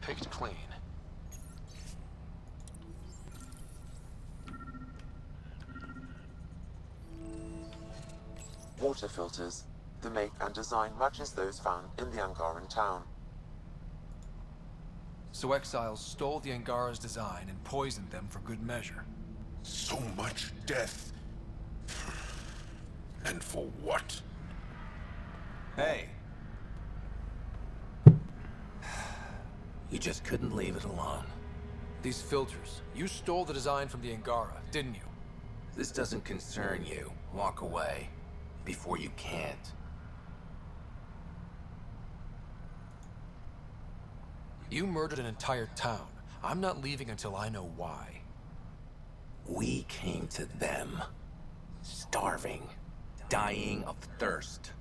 Picked clean. Water filters. The make and design matches those found in the Angaran town. So exiles stole the Angara's design and poisoned them for good measure. So much death. And for what? Hey. You just couldn't leave it alone. These filters, you stole the design from the Angara, didn't you? This doesn't concern you. Walk away. Before you can't. You murdered an entire town. I'm not leaving until I know why. We came to them. Starving. Dying of thirst.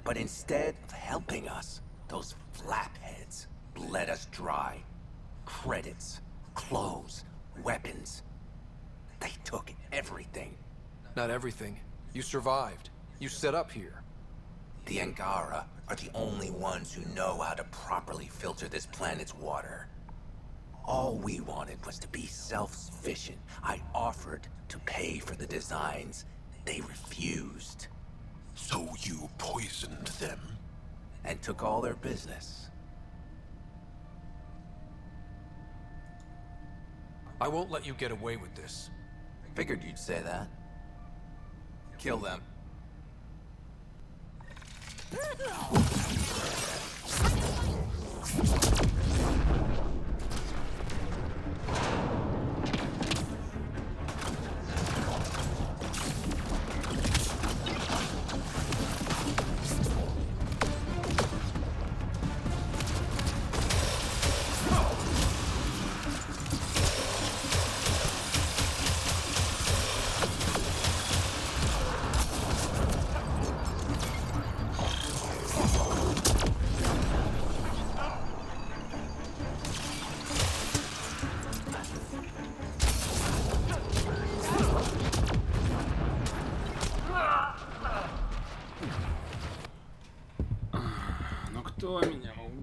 But instead of helping us, those flapheads bled us dry. Credits, clothes, weapons. They took everything. Not everything. You survived. You set up here. The Angara are the only ones who know how to properly filter this planet's water. All we wanted was to be self-sufficient. I offered to pay for the designs. They refused. So you poisoned them? And took all their business. I won't let you get away with this. Figured you'd say that. Kill them.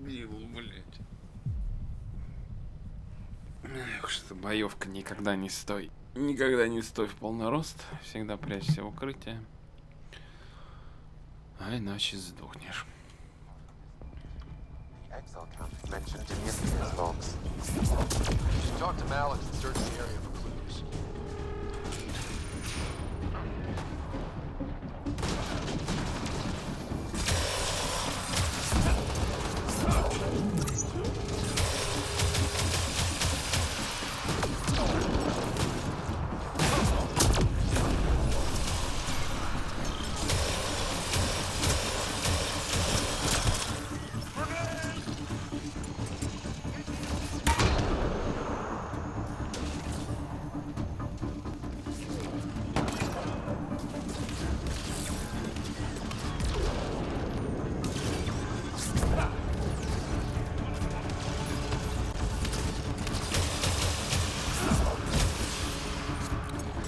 дебил, блядь. Эх, что боевка, никогда не стой. Никогда не стой в полный рост. Всегда прячься в укрытие. А иначе сдохнешь. Talk to Alex and search the area for clues.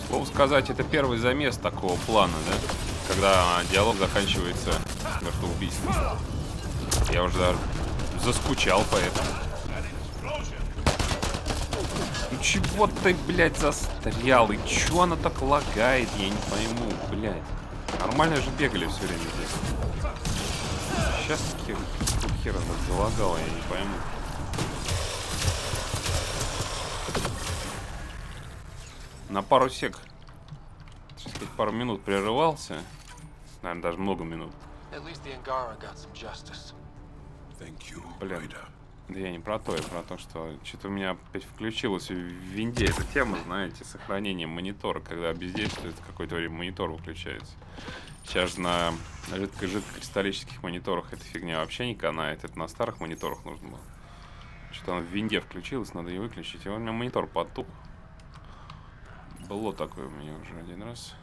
Слово сказать, это первый замес такого плана, да? Когда диалог заканчивается смертоубийством. Я уже даже заскучал по этому. Ну чего ты, блядь, застрял? И чё она так лагает? Я не пойму, блядь. Нормально же бегали все время здесь. Сейчас хера залагало, я не пойму. На пару сек, так сказать, пару минут прерывался. Наверное, даже много минут. Блин, да я не про то, я про то, что что-то у меня опять включилась в винде эта тема, знаете, сохранение монитора, когда бездействует какое-то время монитор выключается. Сейчас же на жидкокристаллических мониторах эта фигня вообще не канает, это на старых мониторах нужно было. Что-то она в винде включилась, надо ее выключить, и у меня монитор потух. Было такое у меня уже один раз.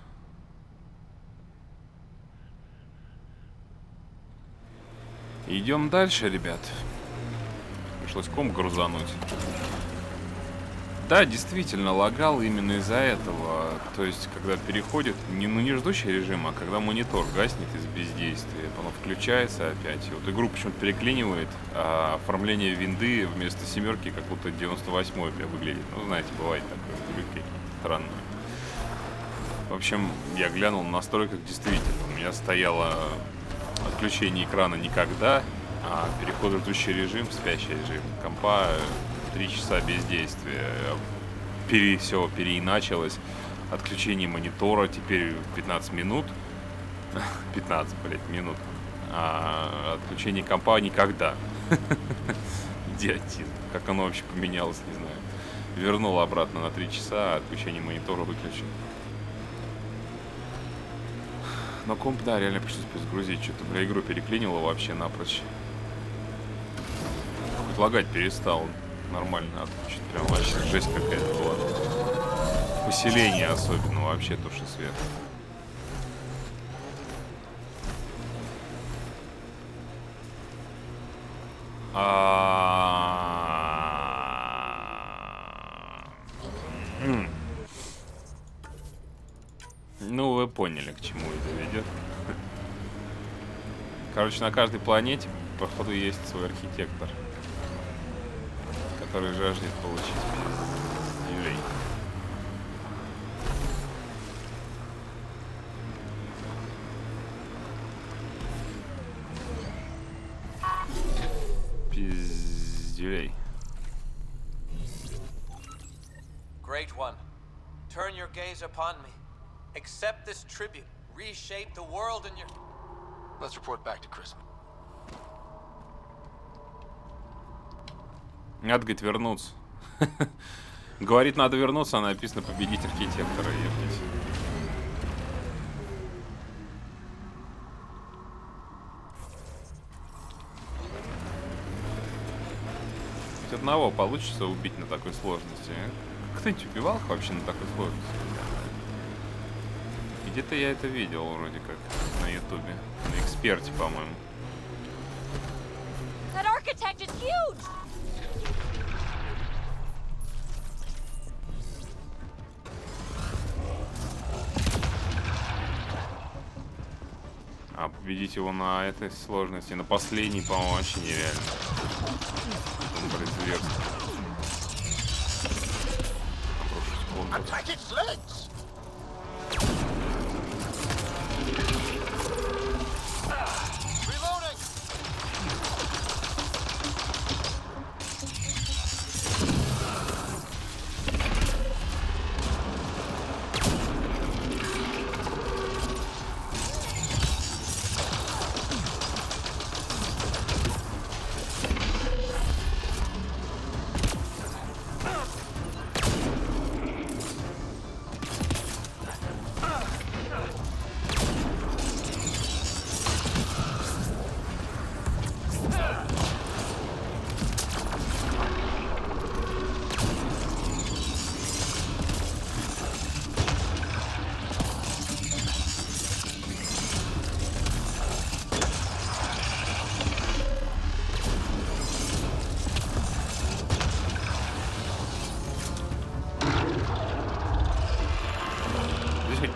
Идем дальше, ребят. Пришлось комп грузануть. Да, действительно, лагал именно из-за этого. То есть, когда переходит не ждущий режим, а когда монитор гаснет из бездействия, потом включается опять. И вот игру почему-то переклинивает, а оформление винды вместо семерки как будто 98-й выглядит. Ну, знаете, бывает такое, глюки странные. В общем, я глянул на настройках, действительно. У меня стояло отключение экрана никогда, а переход в ждущий режим, спящий режим компа, 3 часа бездействия. Все переиначилось. Отключение монитора теперь 15 минут. 15, блядь, минут. А отключение компа никогда. Идиотизм. Как оно вообще поменялось, не знаю. Вернул обратно на 3 часа, а отключение монитора выключил. Но комп, да, реально пришлось перезагрузить. Что-то, бля, игру переклинило вообще напрочь. Хоть лагать перестал. Нормально отключить. Прям вообще жесть какая-то была. Поселение особенно вообще туши свет. Ну, вы поняли, к чему это ведет. Короче, на каждой планете, походу, есть свой архитектор, который жаждет получить пиздюлей. Пиздюлей. Great one. Turn your gaze upon me. Accept this tribute. Reshape the world in your... Let's report back to Chris. Надо, говорит, вернуться. Говорит, надо вернуться, а написано победить архитектора. Ехать. Хоть одного получится убить на такой сложности. Кто-нибудь убивал их вообще на такой сложности? Где-то я это видел вроде как на ютубе. На эксперте, по-моему. That architect is huge! А победить его на этой сложности, на последней, по-моему, вообще нереально. Attack its legs! Reloading!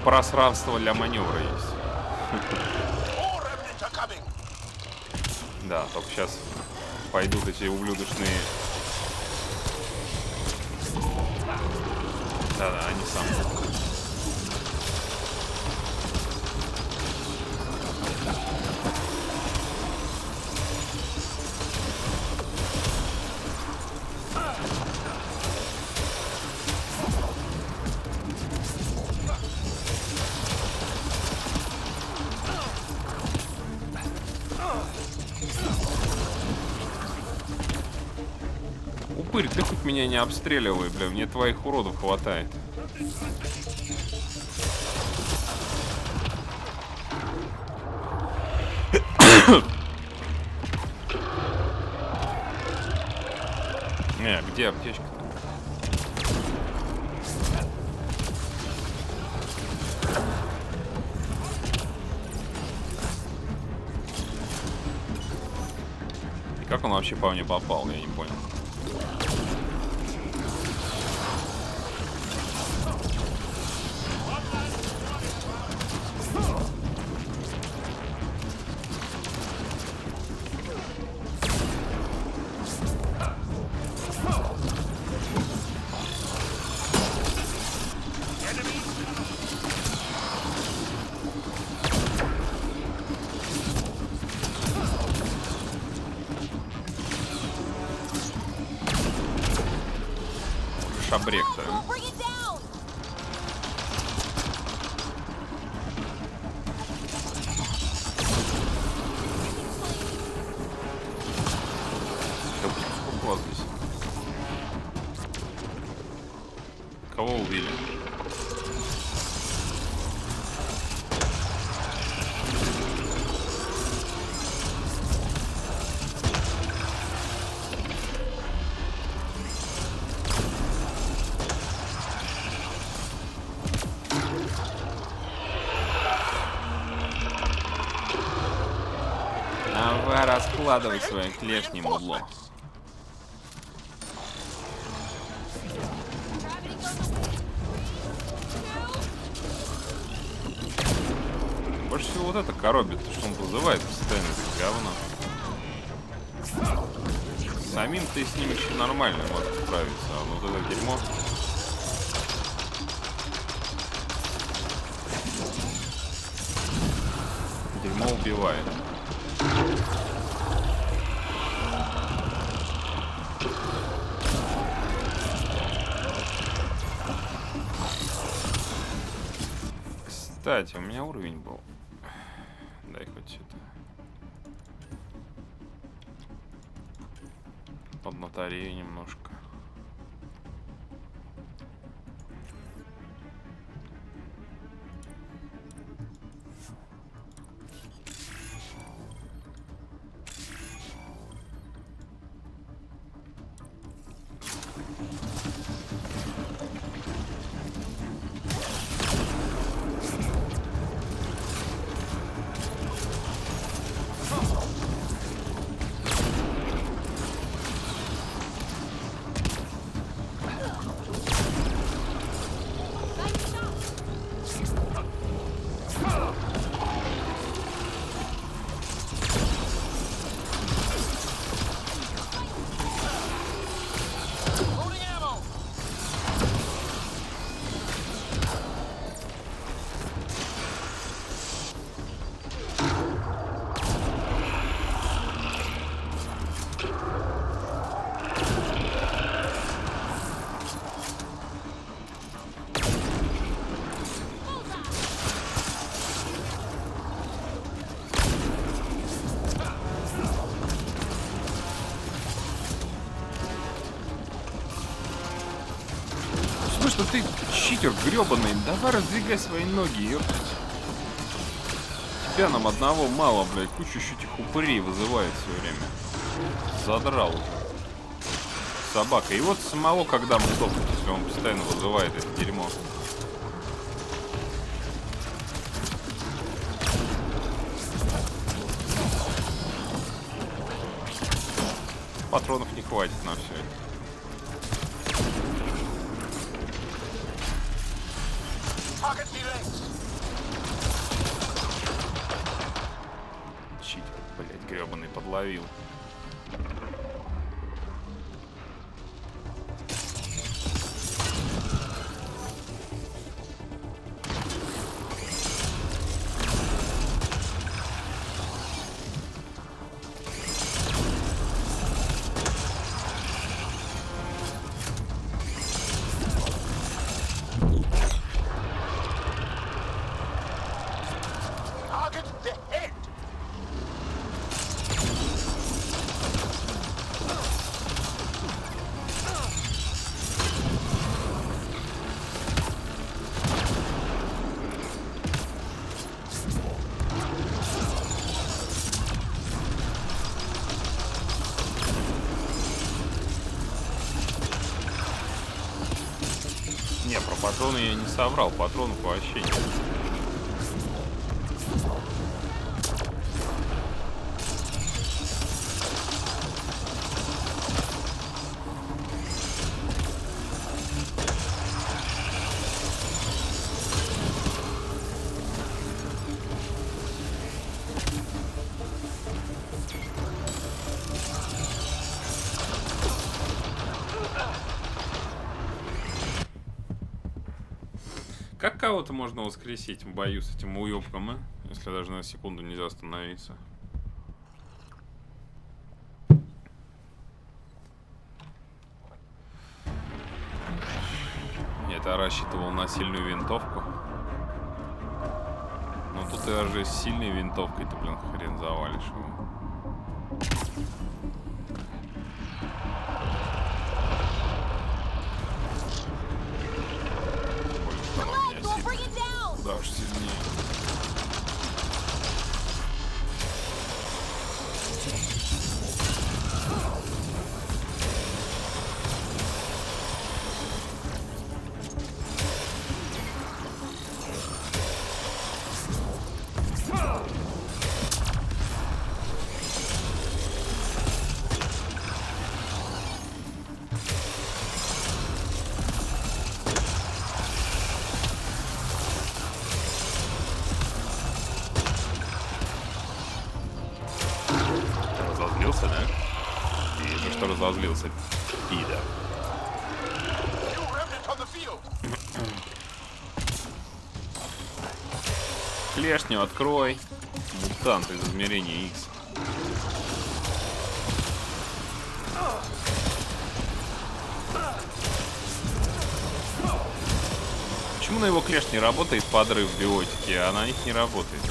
Пространство для маневра есть. Да, только сейчас пойдут эти ублюдочные. Да-да, они сами. Упырь, ты хоть меня не обстреливай, бля, мне твоих уродов хватает. Где аптечка? И как он вообще по мне попал, я не понял. Шабрек-то. Сколько вас здесь? Кого убили? Давай раскладывай свои клешни, мудло. Больше всего вот это коробит, что он вызывает постоянно это говно. Самим ты с ним еще нормально можешь справиться, а вот это дерьмо. Дерьмо убивает. Кстати, у меня уровень был. Дай хоть это. Поднаторею немножко. что ты читер гребаный. Давай раздвигай свои ноги, ёптать. Тебя нам одного мало, блядь. Кучу еще этих упырей вызывает все время. Задрал уже. Собака. И вот самого когда мы сдохнуть, если он постоянно вызывает это дерьмо. Патронов не хватит на все это. Читер, блядь, гребаный подловил. Не, про патроны я не соврал, патронов вообще нет. Как кого-то можно воскресить в бою с этим уёбком, а? Если даже на секунду нельзя остановиться. Я-то рассчитывал на сильную винтовку. Но тут даже с сильной винтовкой ты, блин, хрен завалишь его. Куда уж сильнее. Разозлился, пидор. Клешню открой. Мутант из измерения X. Почему на его клешне работает подрыв биотики, а на них не работает?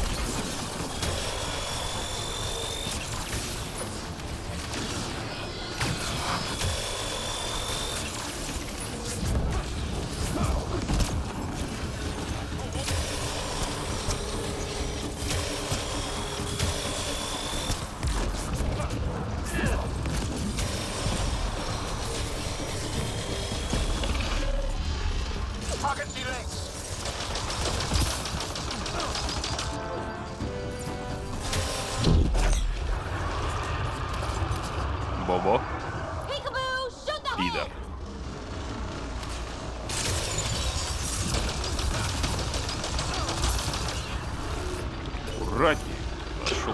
Бобо. Пидор. Аккуратнее. Зашел.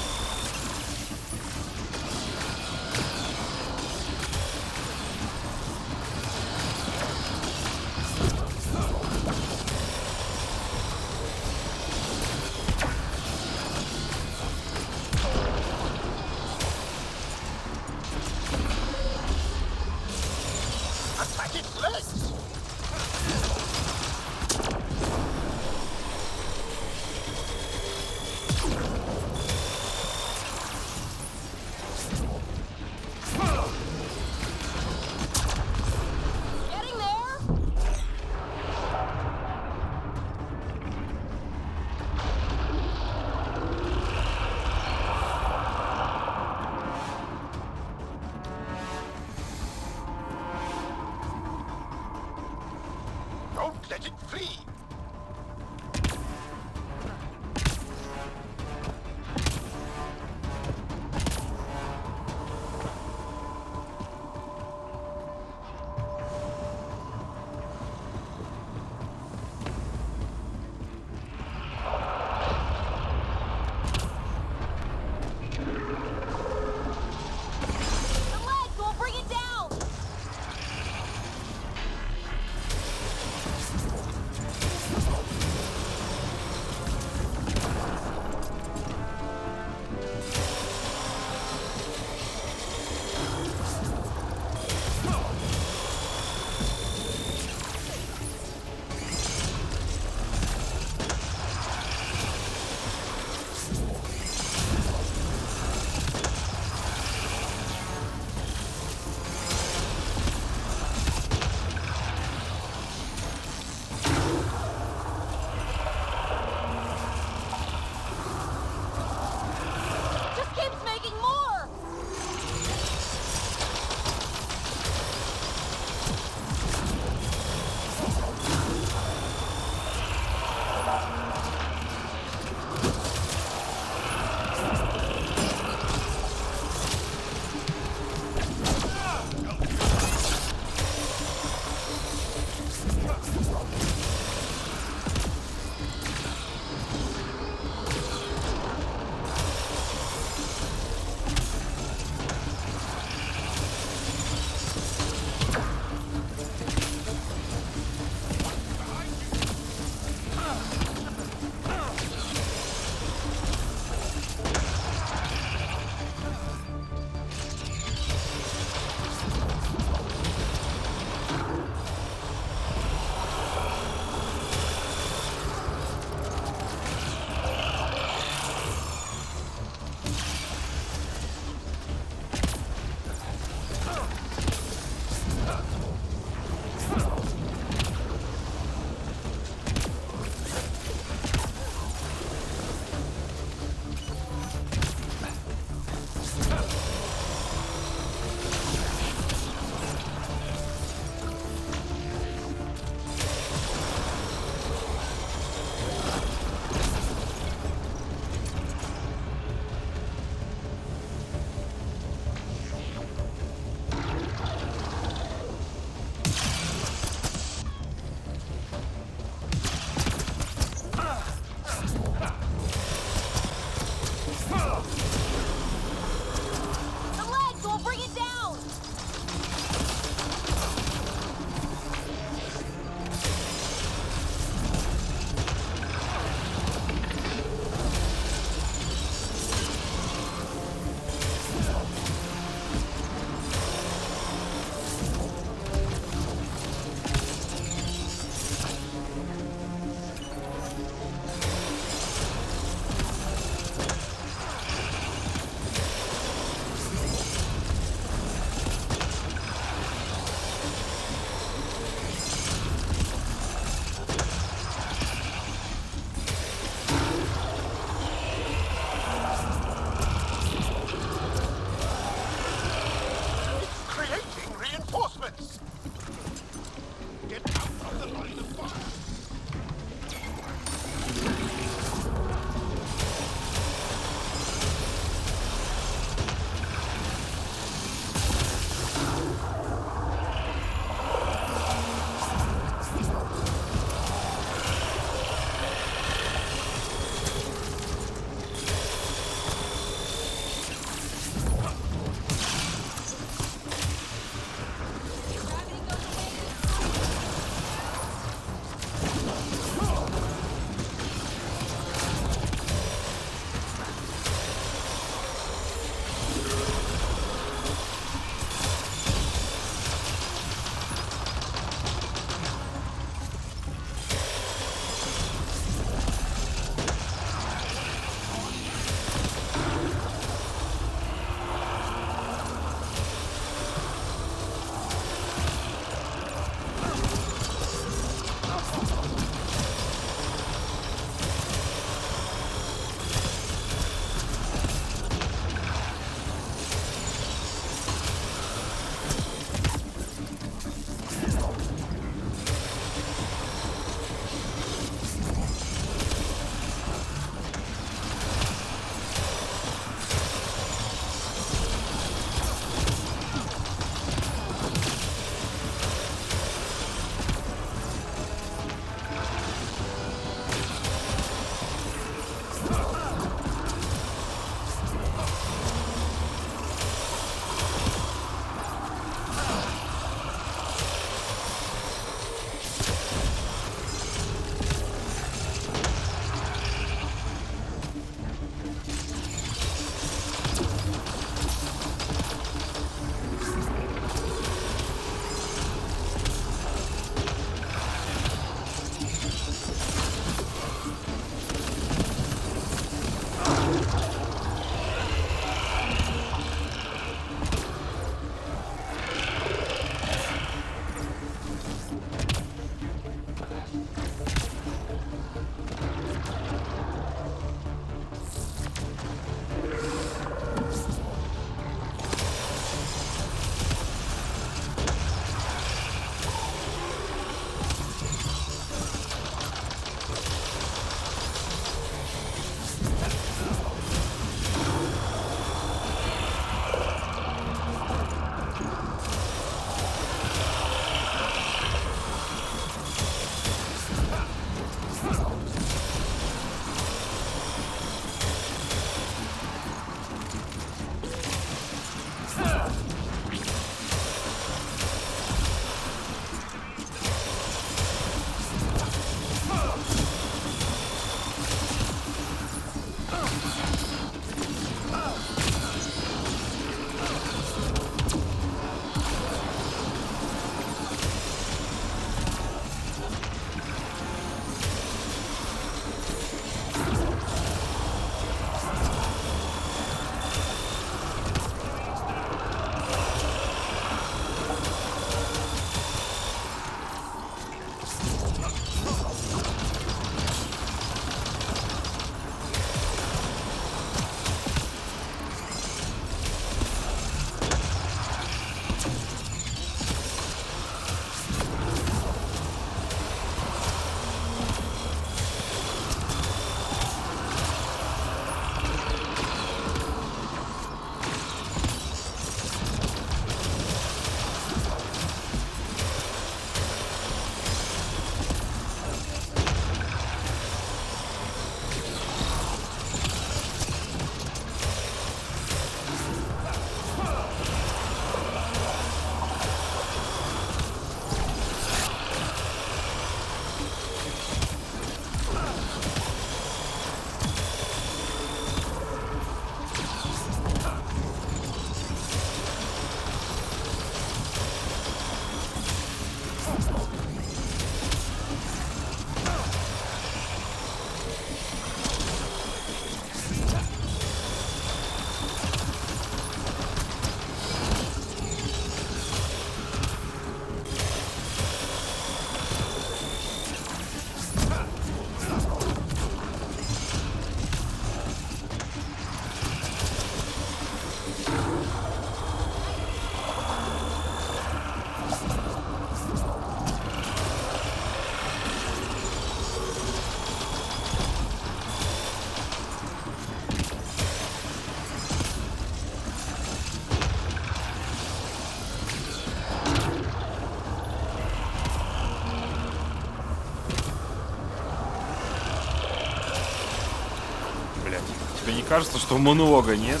кажется, что много, нет?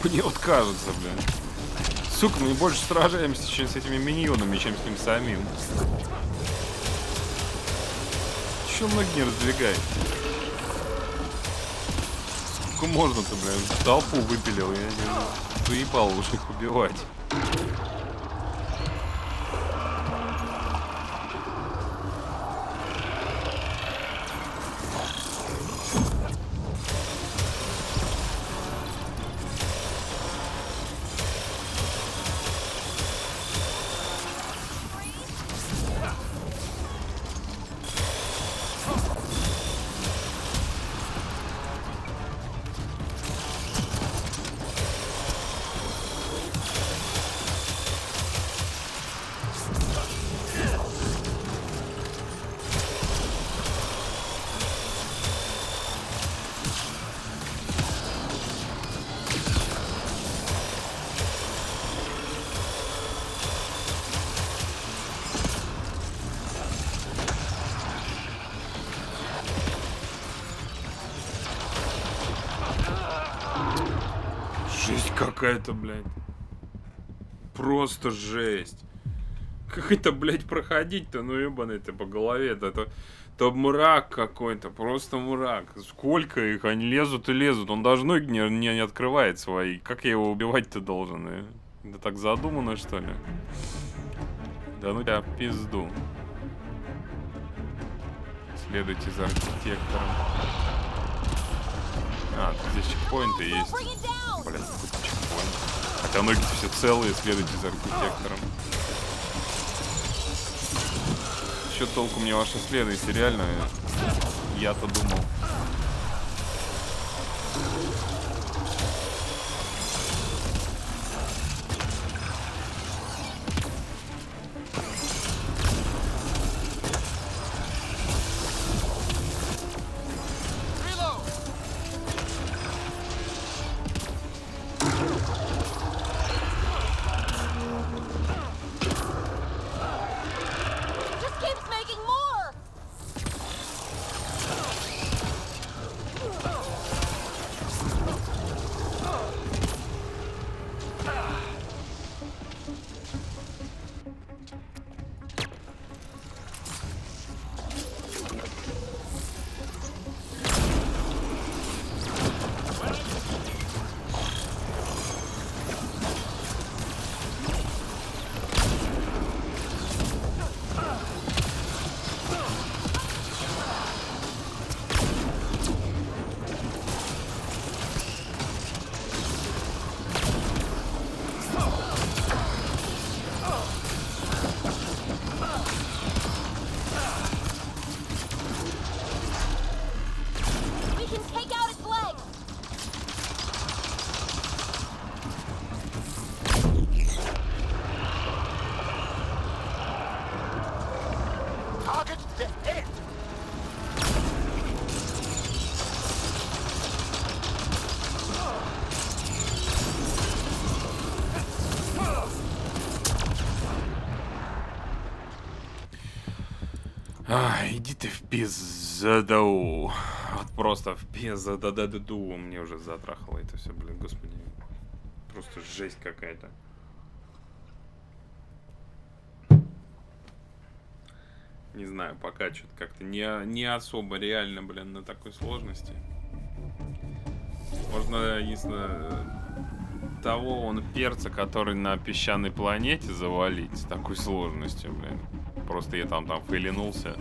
Мне вот кажется, блин. Сука, мы больше сражаемся с этими миньонами, чем с ним самим. Чё ноги не раздвигает? Сколько можно-то, блин? Толпу выпилил, я не заебал уже их убивать. Жесть какая-то, блядь. Просто жесть. Как это, блядь, проходить-то? Ну, ебаный-то по голове-то. Это мрак какой-то, просто мрак. Сколько их? Они лезут и лезут. Он даже ноги не открывает свои. Как я его убивать-то должен? Да так задумано, что ли? Да ну тебя в пизду. Следуйте за архитектором. А, тут здесь чекпоинты есть. Блядь, тут чекпоинт. Хотя ноги все целые, следуйте за архитектором. Что толку мне ваше следы, если реально я-то думал. Иди ты в пизду. Вот просто в пизду. Мне уже затрахало это все, блин, господи. Просто жесть какая-то. Не знаю, пока что-то как-то не особо реально, блин, на такой сложности. Можно, единственное, того он перца, который на песчаной планете, завалить с такой сложностью, блин. Просто я там фейлинулся.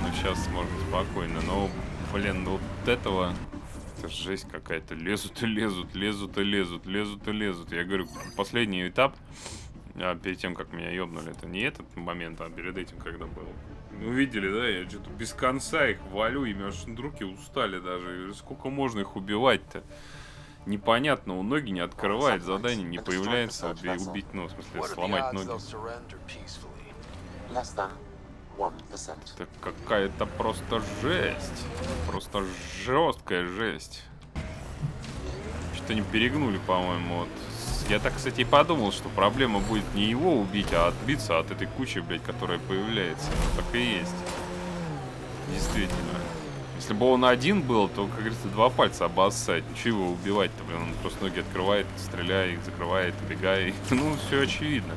Но сейчас можно спокойно. Но, блин, вот этого... Это жесть какая-то. Лезут и лезут, лезут и лезут, лезут и лезут. Я говорю, последний этап, перед тем, как меня ёбнули, это не этот момент, а перед этим, когда был. Ну, видели, да? Я что-то без конца их валю, ими аж руки устали даже. Сколько можно их убивать-то? Непонятно, у ноги не открывает, задание не появляется, убить, ну, в смысле, сломать ноги. Это какая-то просто жесть. Просто жесткая жесть. Что-то они перегнули, по-моему. Вот. Я так, кстати, и подумал, что проблема будет не его убить, а отбиться от этой кучи, блядь, которая появляется. Так и есть. Действительно. Если бы он один был, то, как говорится, два пальца обоссать. Ну, чего его убивать-то, блин? Он просто ноги открывает, стреляет, закрывает, убегает. Ну, все очевидно.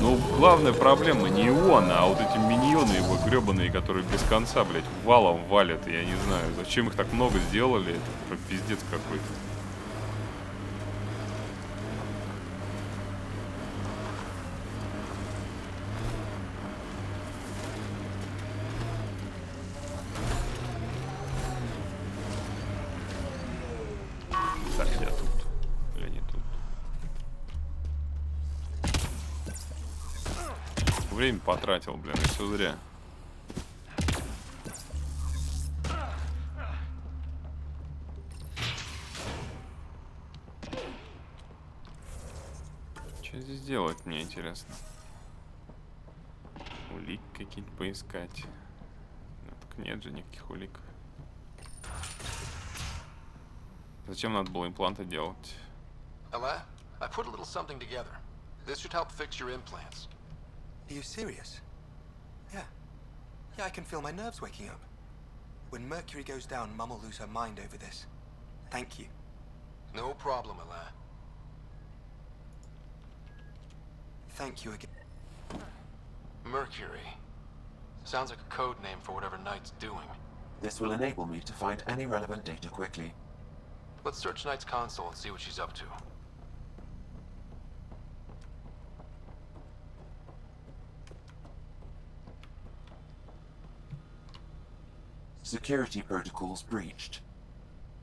Но главная проблема не он, а вот эти миньоны его гребаные, которые без конца, блядь, валом валят. Я не знаю, зачем их так много сделали. Это пиздец какой-то. Время потратил, блин, и все зря. Что здесь делать, мне интересно. Улик какие-то поискать. Ну, так нет же никаких улик. Зачем надо было импланты делать? Ella, I put a little something together. This should help fix your implants. Are you serious? Yeah. Yeah, I can feel my nerves waking up. When Mercury goes down, Mum will lose her mind over this. Thank you. No problem, Ella. Thank you again. Mercury. Sounds like a code name for whatever Knight's doing. This will enable me to find any relevant data quickly. Let's search Knight's console and see what she's up to. Security protocols breached.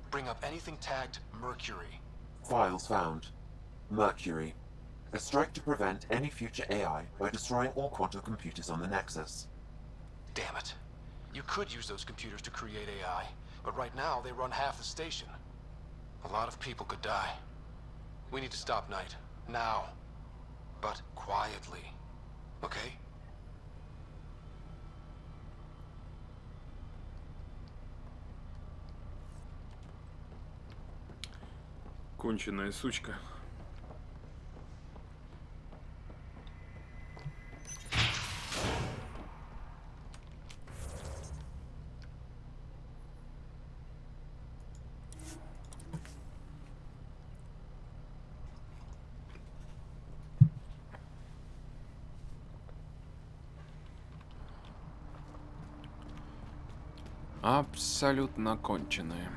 Bring up anything tagged Mercury. Files found. Mercury. A strike to prevent any future AI by destroying all quantum computers on the Nexus. Damn it. You could use those computers to create AI, but right now they run half the station. A lot of people could die. We need to stop Knight. Now. But quietly. Okay? Конченая сучка. Абсолютно конченые.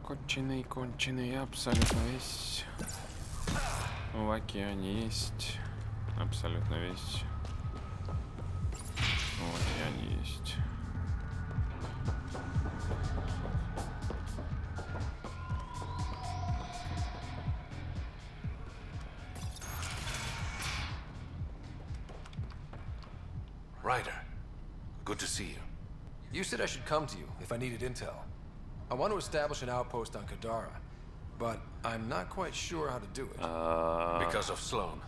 Конченый, абсолютно весь. В океане есть. Абсолютно весь. В океане есть. Ryder, good to see you. You said I should come to you if I needed intel. I want to establish an outpost on Kadara, but I'm not quite sure how to do it. Because of Sloan.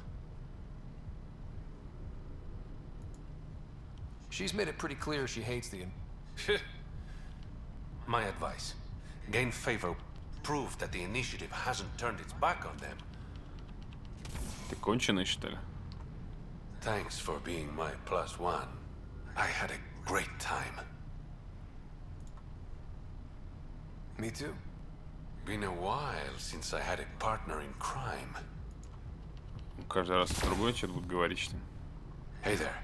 She's made it pretty clear she hates the... My advice. Gain favor. Prove that the initiative hasn't turned its back on them. Ты конченый, что ли? Thanks for being my +1. I had a great time. Me too. Been a while since I had a partner in crime. Каждый раз другой что-то будет говорить, что ли? Hey there.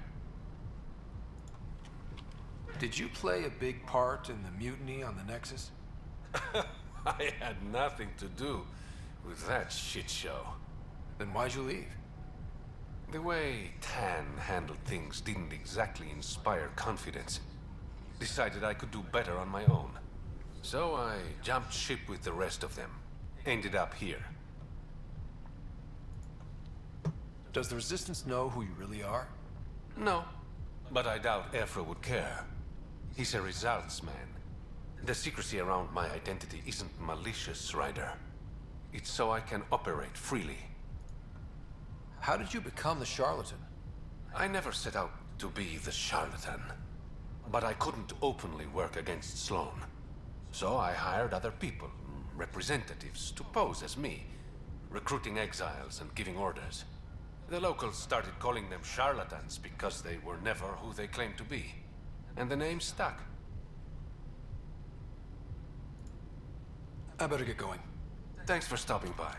Did you play a big part in the mutiny on the Nexus? I had nothing to do with that shit show. Then why'd you leave? The way Tan handled things didn't exactly inspire confidence. Decided I could do better on my own. So I jumped ship with the rest of them. Ended up here. Does the Resistance know who you really are? No, but I doubt Efra would care. He's a results man. The secrecy around my identity isn't malicious, Ryder. It's so I can operate freely. How did you become the charlatan? I never set out to be the charlatan. But I couldn't openly work against Sloan. So I hired other people, representatives, to pose as me, recruiting exiles and giving orders. The locals started calling them charlatans because they were never who they claimed to be. And the name stuck. I better get going. Thanks for stopping by.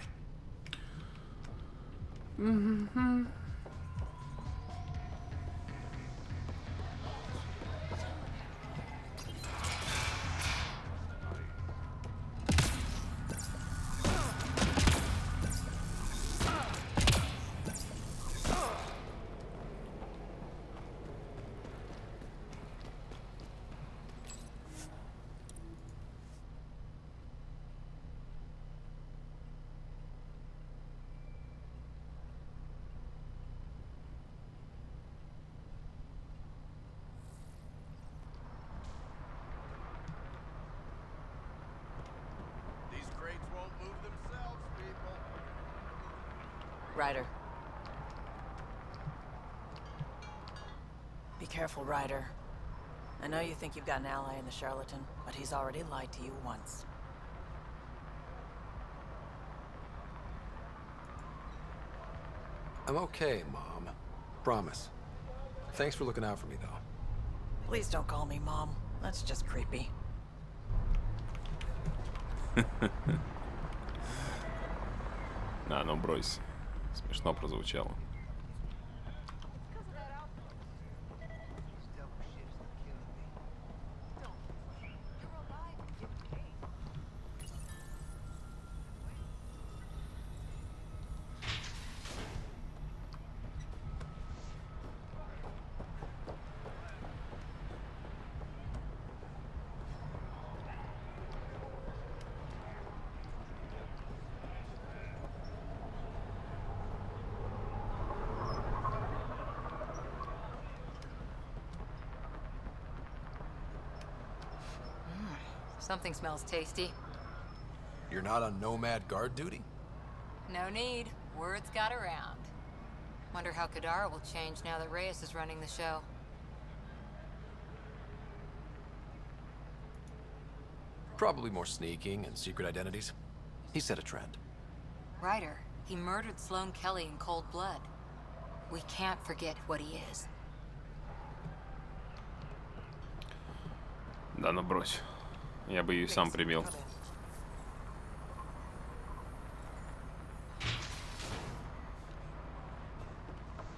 Ryder. Be careful, Ryder. I know you think you've got an ally in the charlatan, but he's already lied to you once. I'm okay, Mom. Promise. Thanks for looking out for me, though. Please don't call me Mom. That's just creepy. Да, ну брось. Смешно прозвучало. Something smells tasty. You're not on nomad guard duty? No need. Word's got around. Wonder how Kadara will change now that Reyes is running the show. Probably more sneaking and secret identities. He set a trend. Ryder, he murdered Sloane Kelly in cold blood. We can't forget what he is. Да, ну брось. Я бы ее сам прибил.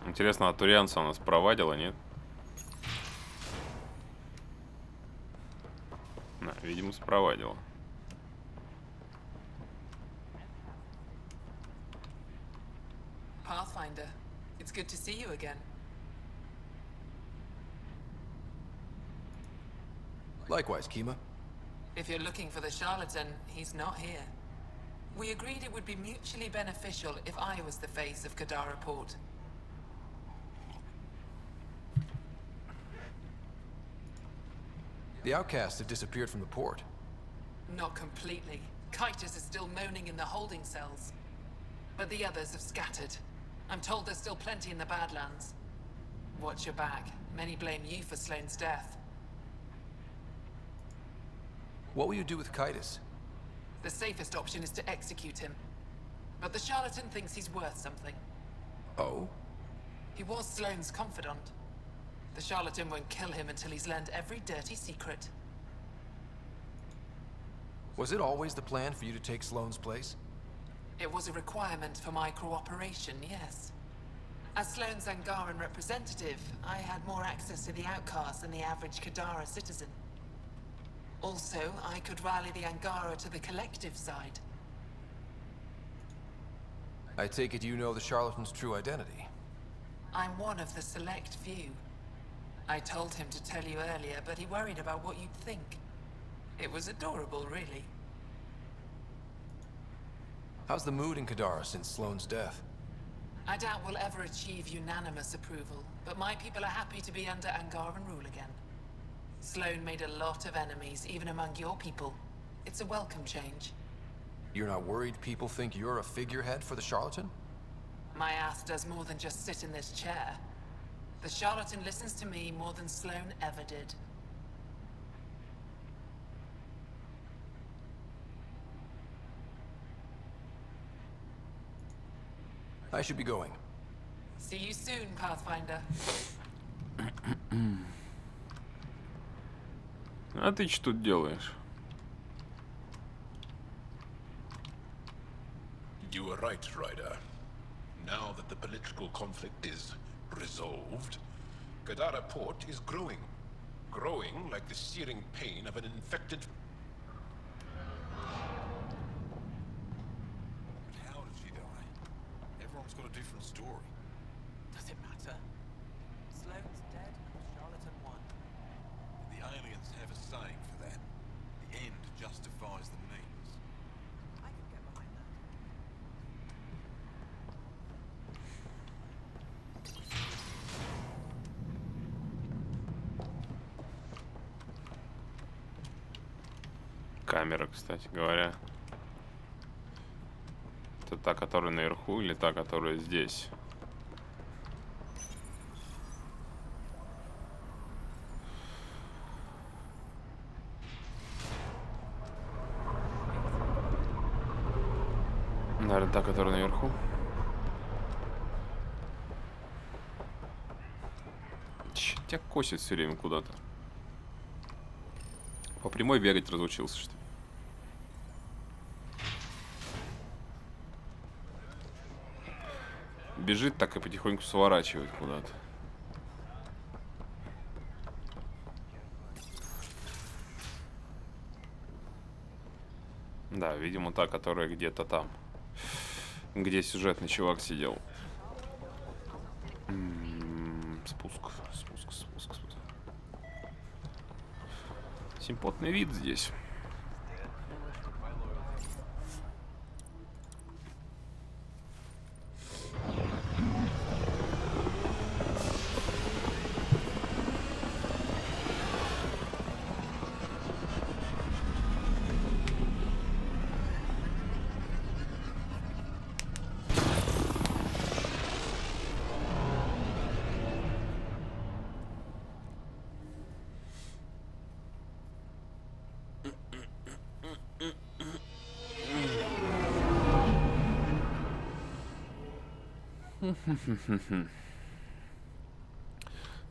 Интересно, а турианца у нас провадила, нет? Да, видимо, спровадила. Pathfinder, it's good to see you again. Likewise, Kima. If you're looking for the charlatan, he's not here. We agreed it would be mutually beneficial if I was the face of Kadara Port. The outcasts have disappeared from the port. Not completely. Kitus is still moaning in the holding cells. But the others have scattered. I'm told there's still plenty in the Badlands. Watch your back. Many blame you for Sloane's death. What will you do with Kitus? The safest option is to execute him. But the charlatan thinks he's worth something. Oh? He was Sloane's confidant. The charlatan won't kill him until he's learned every dirty secret. Was it always the plan for you to take Sloane's place? It was a requirement for my cooperation, yes. As Sloane's Angaran representative, I had more access to the outcasts than the average Kadara citizen. Also, I could rally the Angara to the collective side. I take it you know the charlatan's true identity. I'm one of the select few. I told him to tell you earlier, but he worried about what you'd think. It was adorable, really. How's the mood in Kadara since Sloane's death? I doubt we'll ever achieve unanimous approval, but my people are happy to be under Angaran rule again. Sloane made a lot of enemies, even among your people. It's a welcome change. You're not worried people think you're a figurehead for the charlatan? My ass does more than just sit in this chair. The charlatan listens to me more than Sloane ever did. I should be going. See you soon, Pathfinder. А ты что тут делаешь? You were right, Ryder. Now that the political conflict is resolved, Kadara Port is growing. Growing like the searing pain of an infected... How did she die? Everyone's got a different story. Does it matter? Sloane's dead and Charlatan won. The aliens have a saying for that. The end justifies the means. I can get behind that. Камера, кстати говоря. Это та, которая наверху, или та, которая здесь? Наверное, та, которая наверху. Чё тебя косит все время куда-то? По прямой бегать разучился, что ли? Бежит так и потихоньку сворачивает куда-то. Да, видимо, та, которая где-то там. Где сюжетный чувак сидел. Спуск. Симпотный вид здесь.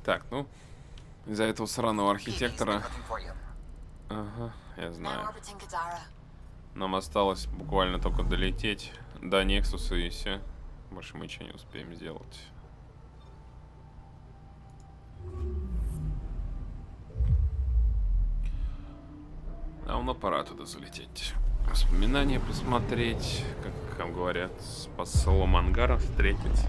Так, ну, из-за этого сраного архитектора... Ага, я знаю. Нам осталось буквально только долететь до Нексуса и все. Больше мы ничего не успеем сделать. А ну пора туда залететь. Воспоминания посмотреть, как говорят, с послом ангара встретить.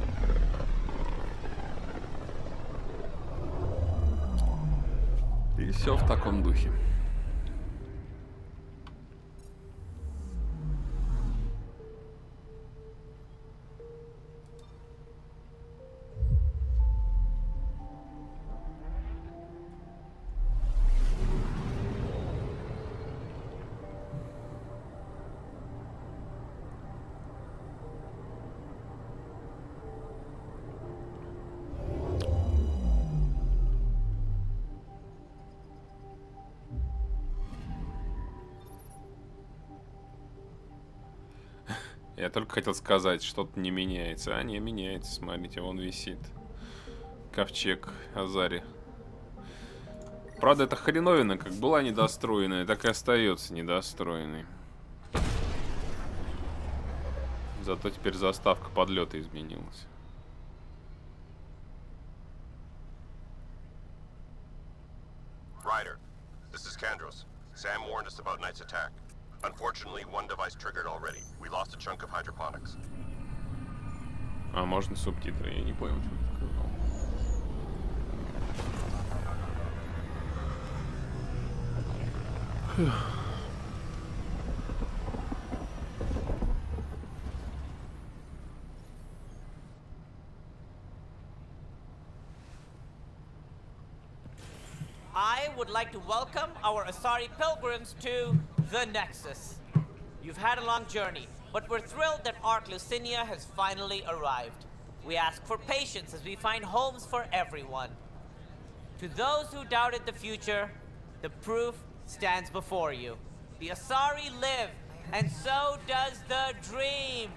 И все в таком духе. Я только хотел сказать, что-то не меняется. А, не меняется, смотрите, он висит. Ковчег Азари. Правда, это хреновина, как была недостроенная, так и остается недостроенной. Зато теперь заставка подлета изменилась. Ryder, this is Kandros. Sam warned us about Knight's attack. Unfortunately, one device triggered already. We lost a chunk of hydroponics. А можно субтитры? Я не понял, что ты сказал. I would like to welcome our Asari pilgrims to the Nexus. You've had a long journey, but we're thrilled that Ark Lucinia has finally arrived. We ask for patience as we find homes for everyone. To those who doubted the future, the proof stands before you. The Asari live, and so does the dream.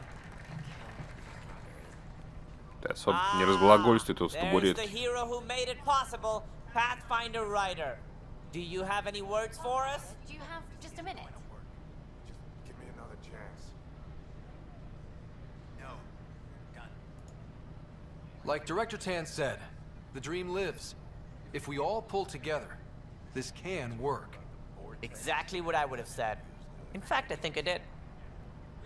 Ты особо не разглагольствуй тут с There's the табуретки. hero who made it possible, Pathfinder Ryder. Do you have any words for us? Do you have just a minute? Give me another chance. No. Done. Like Director Tan said, the dream lives. If we all pull together, this can work. Exactly what I would have said. In fact, I think I did.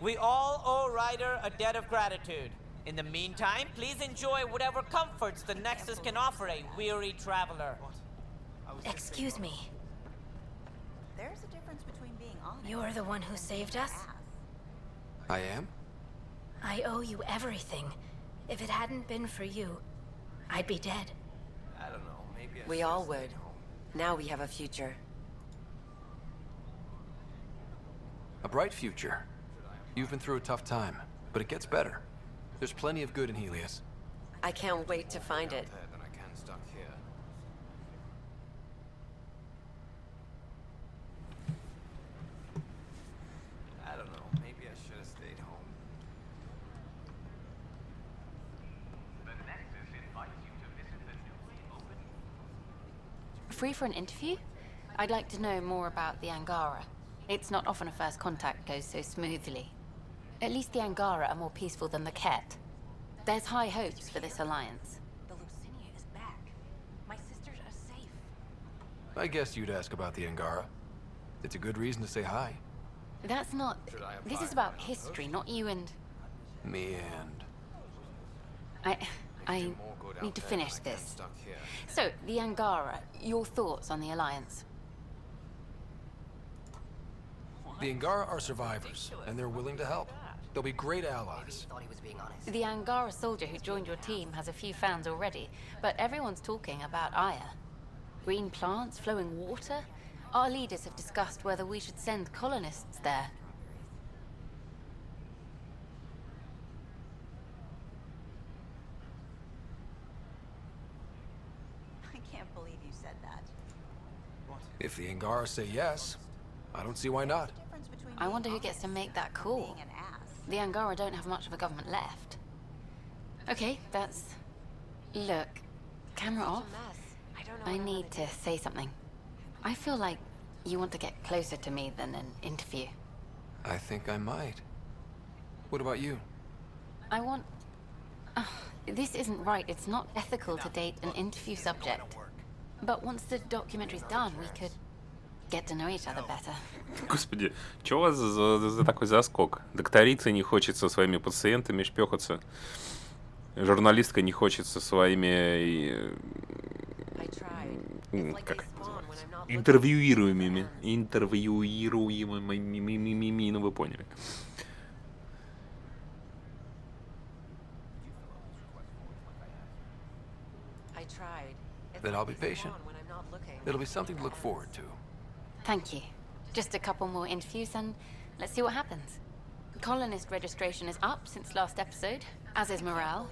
We all owe Ryder a debt of gratitude. In the meantime, please enjoy whatever comforts the Nexus can offer a weary traveler. Excuse me. There's a difference between being honest. You're the one who saved us? I am? I owe you everything. If it hadn't been for you, I'd be dead. I don't know, maybe We all would. Now we have a future. A bright future. You've been through a tough time, but it gets better. There's plenty of good in Helios. I can't wait to find it. Than I can stuck here. I don't know, maybe I should have stayed home. The Nexus invites you to visit the newly opened... Free for an interview? I'd like to know more about the Angara. It's not often a first contact goes so smoothly. At least the Angara are more peaceful than the Ket. There's high hopes for this alliance. The Lucinia is back. My sisters are safe. I guess you'd ask about the Angara. It's a good reason to say hi. That's not... This is about history, not you and... Me and... I need to finish this. So, the Angara, your thoughts on the alliance? The Angara are survivors, and they're willing to help. They'll be great allies. The Angara soldier who joined your team has a few fans already, but everyone's talking about Aya. Green plants, flowing water? Our leaders have discussed whether we should send colonists there. I can't believe you said that. If the Angara say yes, I don't see why not. I wonder who gets to make that call. The Angara don't have much of a government left. Okay, that's... Look, camera off. I need to say something. I feel like you want to get closer to me than an interview. I think I might. What about you? I want... this isn't right. It's not ethical to date an interview subject. But once the documentary's done, we could get to know each other better. Господи, что у вас за такой заскок? Докторица не хочет со своими пациентами шпёхаться. Журналистка не хочет со своими... Как? Интервьюируемыми. Ну вы поняли. Then I'll be patient. It'll be something to look forward to. Thank you. Just a couple more interviews and let's see what happens. Colonist registration is up since last episode, as is morale.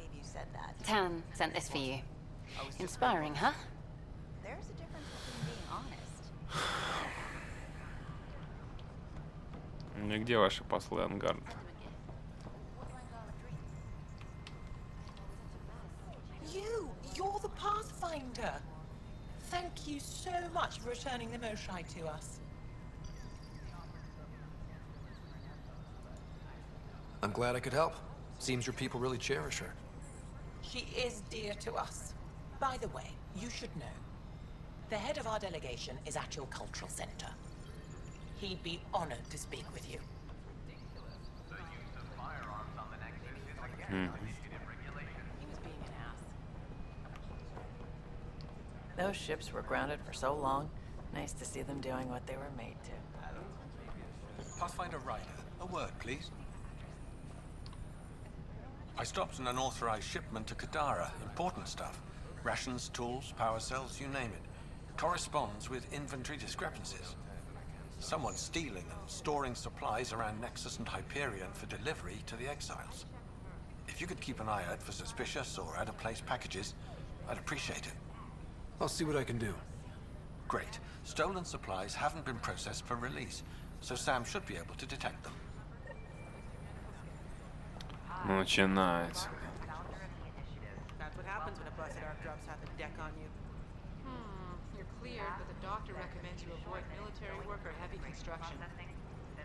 Tan sent this for you. Inspiring, huh? There's a difference between being honest. Ну и где ваши послы, Ангард? You're the Pathfinder. Thank you so much for returning the Moshai to us. I'm glad I could help. Seems your people really cherish her. She is dear to us. By the way, you should know. The head of our delegation is at your cultural center. He'd be honored to speak with you. Those ships were grounded for so long. Nice to see them doing what they were made to. Pathfinder Ryder, a word, please. I stopped an unauthorized shipment to Kadara. Important stuff. Rations, tools, power cells, you name it. Corresponds with inventory discrepancies. Someone's stealing and storing supplies around Nexus and Hyperion for delivery to the exiles. If you could keep an eye out for suspicious or out-of-place packages, I'd appreciate it. I'll see what I can do. Great. Stolen supplies haven't been processed for release, so Sam should be able to detect them. Начинается. That's what happens when a busted arc drops half a deck on you. You're cleared, but the doctor recommends you avoid military work or heavy construction.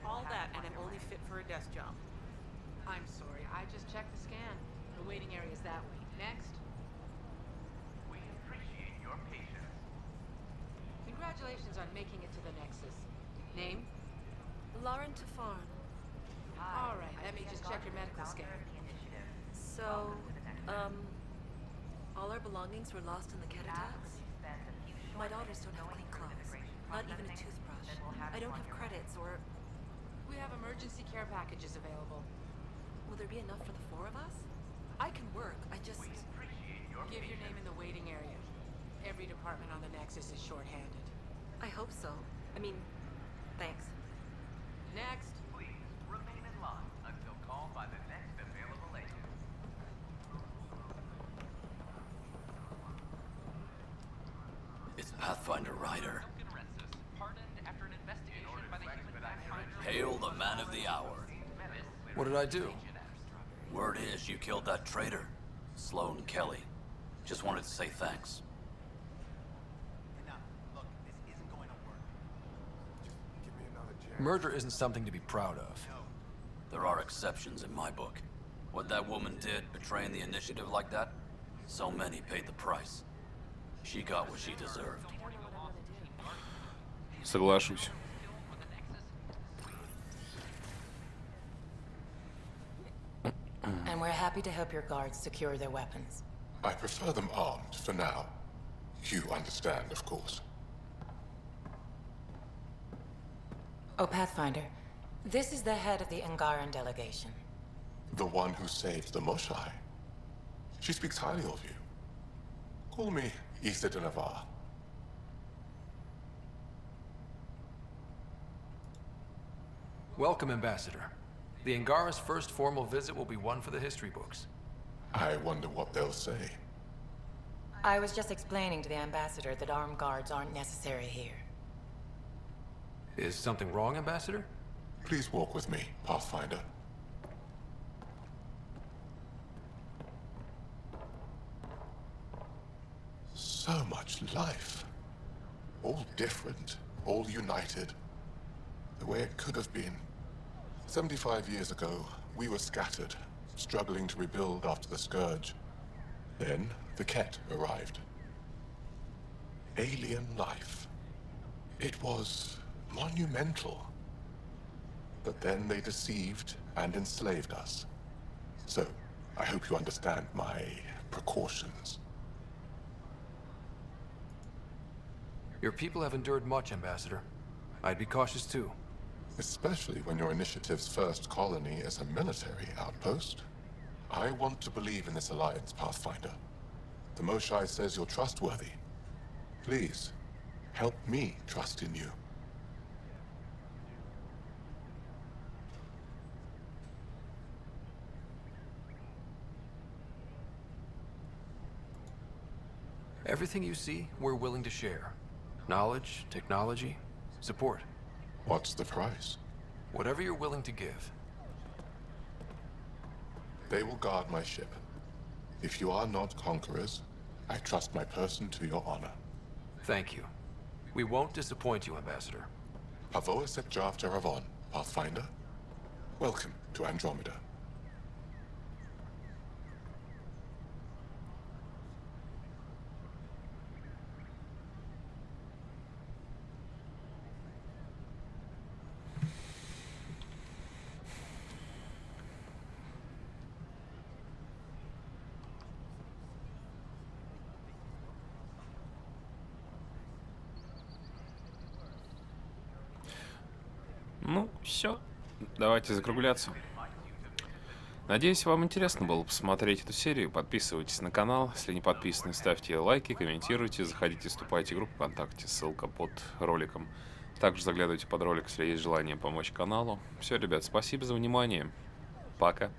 All that, and I'm only fit for a desk job. I'm sorry, I just checked the scan. The waiting area is that way. Next. We appreciate your patience. Congratulations on making it to the Nexus. Name? Lauren Tafarn. All right, let me just check your medical scan. So, all our belongings were lost in the cat attacks? My daughters don't have clean clothes, not even a toothbrush. I don't have credits or... We have emergency care packages available. Will there be enough for the 4 of us? I can work, I just... Give your name in the waiting area. Every department on the Nexus is shorthanded. I hope so. I mean, thanks. Next. Please remain in line until called by the next available agent. It's Pathfinder Ryder. Pardoned after an investigation by the human Pathfinder. Hail the man of the hour. What did I do? Word is you killed that traitor, Sloan Kelly. Just wanted to say thanks. Murder isn't something to be proud of. There are exceptions in my book. What that woman did, betraying the initiative like that, so many paid the price. She got what she deserved. Соглашусь. And we're happy to help your guards secure their weapons. I prefer them armed for now. You understand, of course. Oh, Pathfinder, this is the head of the Angaran delegation. The one who saved the Moshai. She speaks highly of you. Call me Issa de Navarre. Welcome, Ambassador. The Angara's first formal visit will be one for the history books. I wonder what they'll say. I was just explaining to the Ambassador that armed guards aren't necessary here. Is something wrong, Ambassador? Please walk with me, Pathfinder. So much life. All different, all united. The way it could have been. 75 years ago, we were scattered, struggling to rebuild after the Scourge. Then, the Ket arrived. Alien life. It was monumental. But then they deceived and enslaved us. So, I hope you understand my precautions. Your people have endured much, Ambassador. I'd be cautious too. Especially when your initiative's first colony is a military outpost. I want to believe in this alliance, Pathfinder. The Moshai says you're trustworthy. Please, help me trust in you. Everything you see, we're willing to share. Knowledge, technology, support. What's the price? Whatever you're willing to give. They will guard my ship. If you are not conquerors, I trust my person to your honor. Thank you. We won't disappoint you, Ambassador. Pavoa set Jav Teravon, Pathfinder. Welcome to Andromeda. Ну, все. Давайте закругляться. Надеюсь, вам интересно было посмотреть эту серию. Подписывайтесь на канал. Если не подписаны, ставьте лайки, комментируйте, заходите, вступайте в группу ВКонтакте, ссылка под роликом. Также заглядывайте под ролик, если есть желание помочь каналу. Все, ребят, спасибо за внимание. Пока.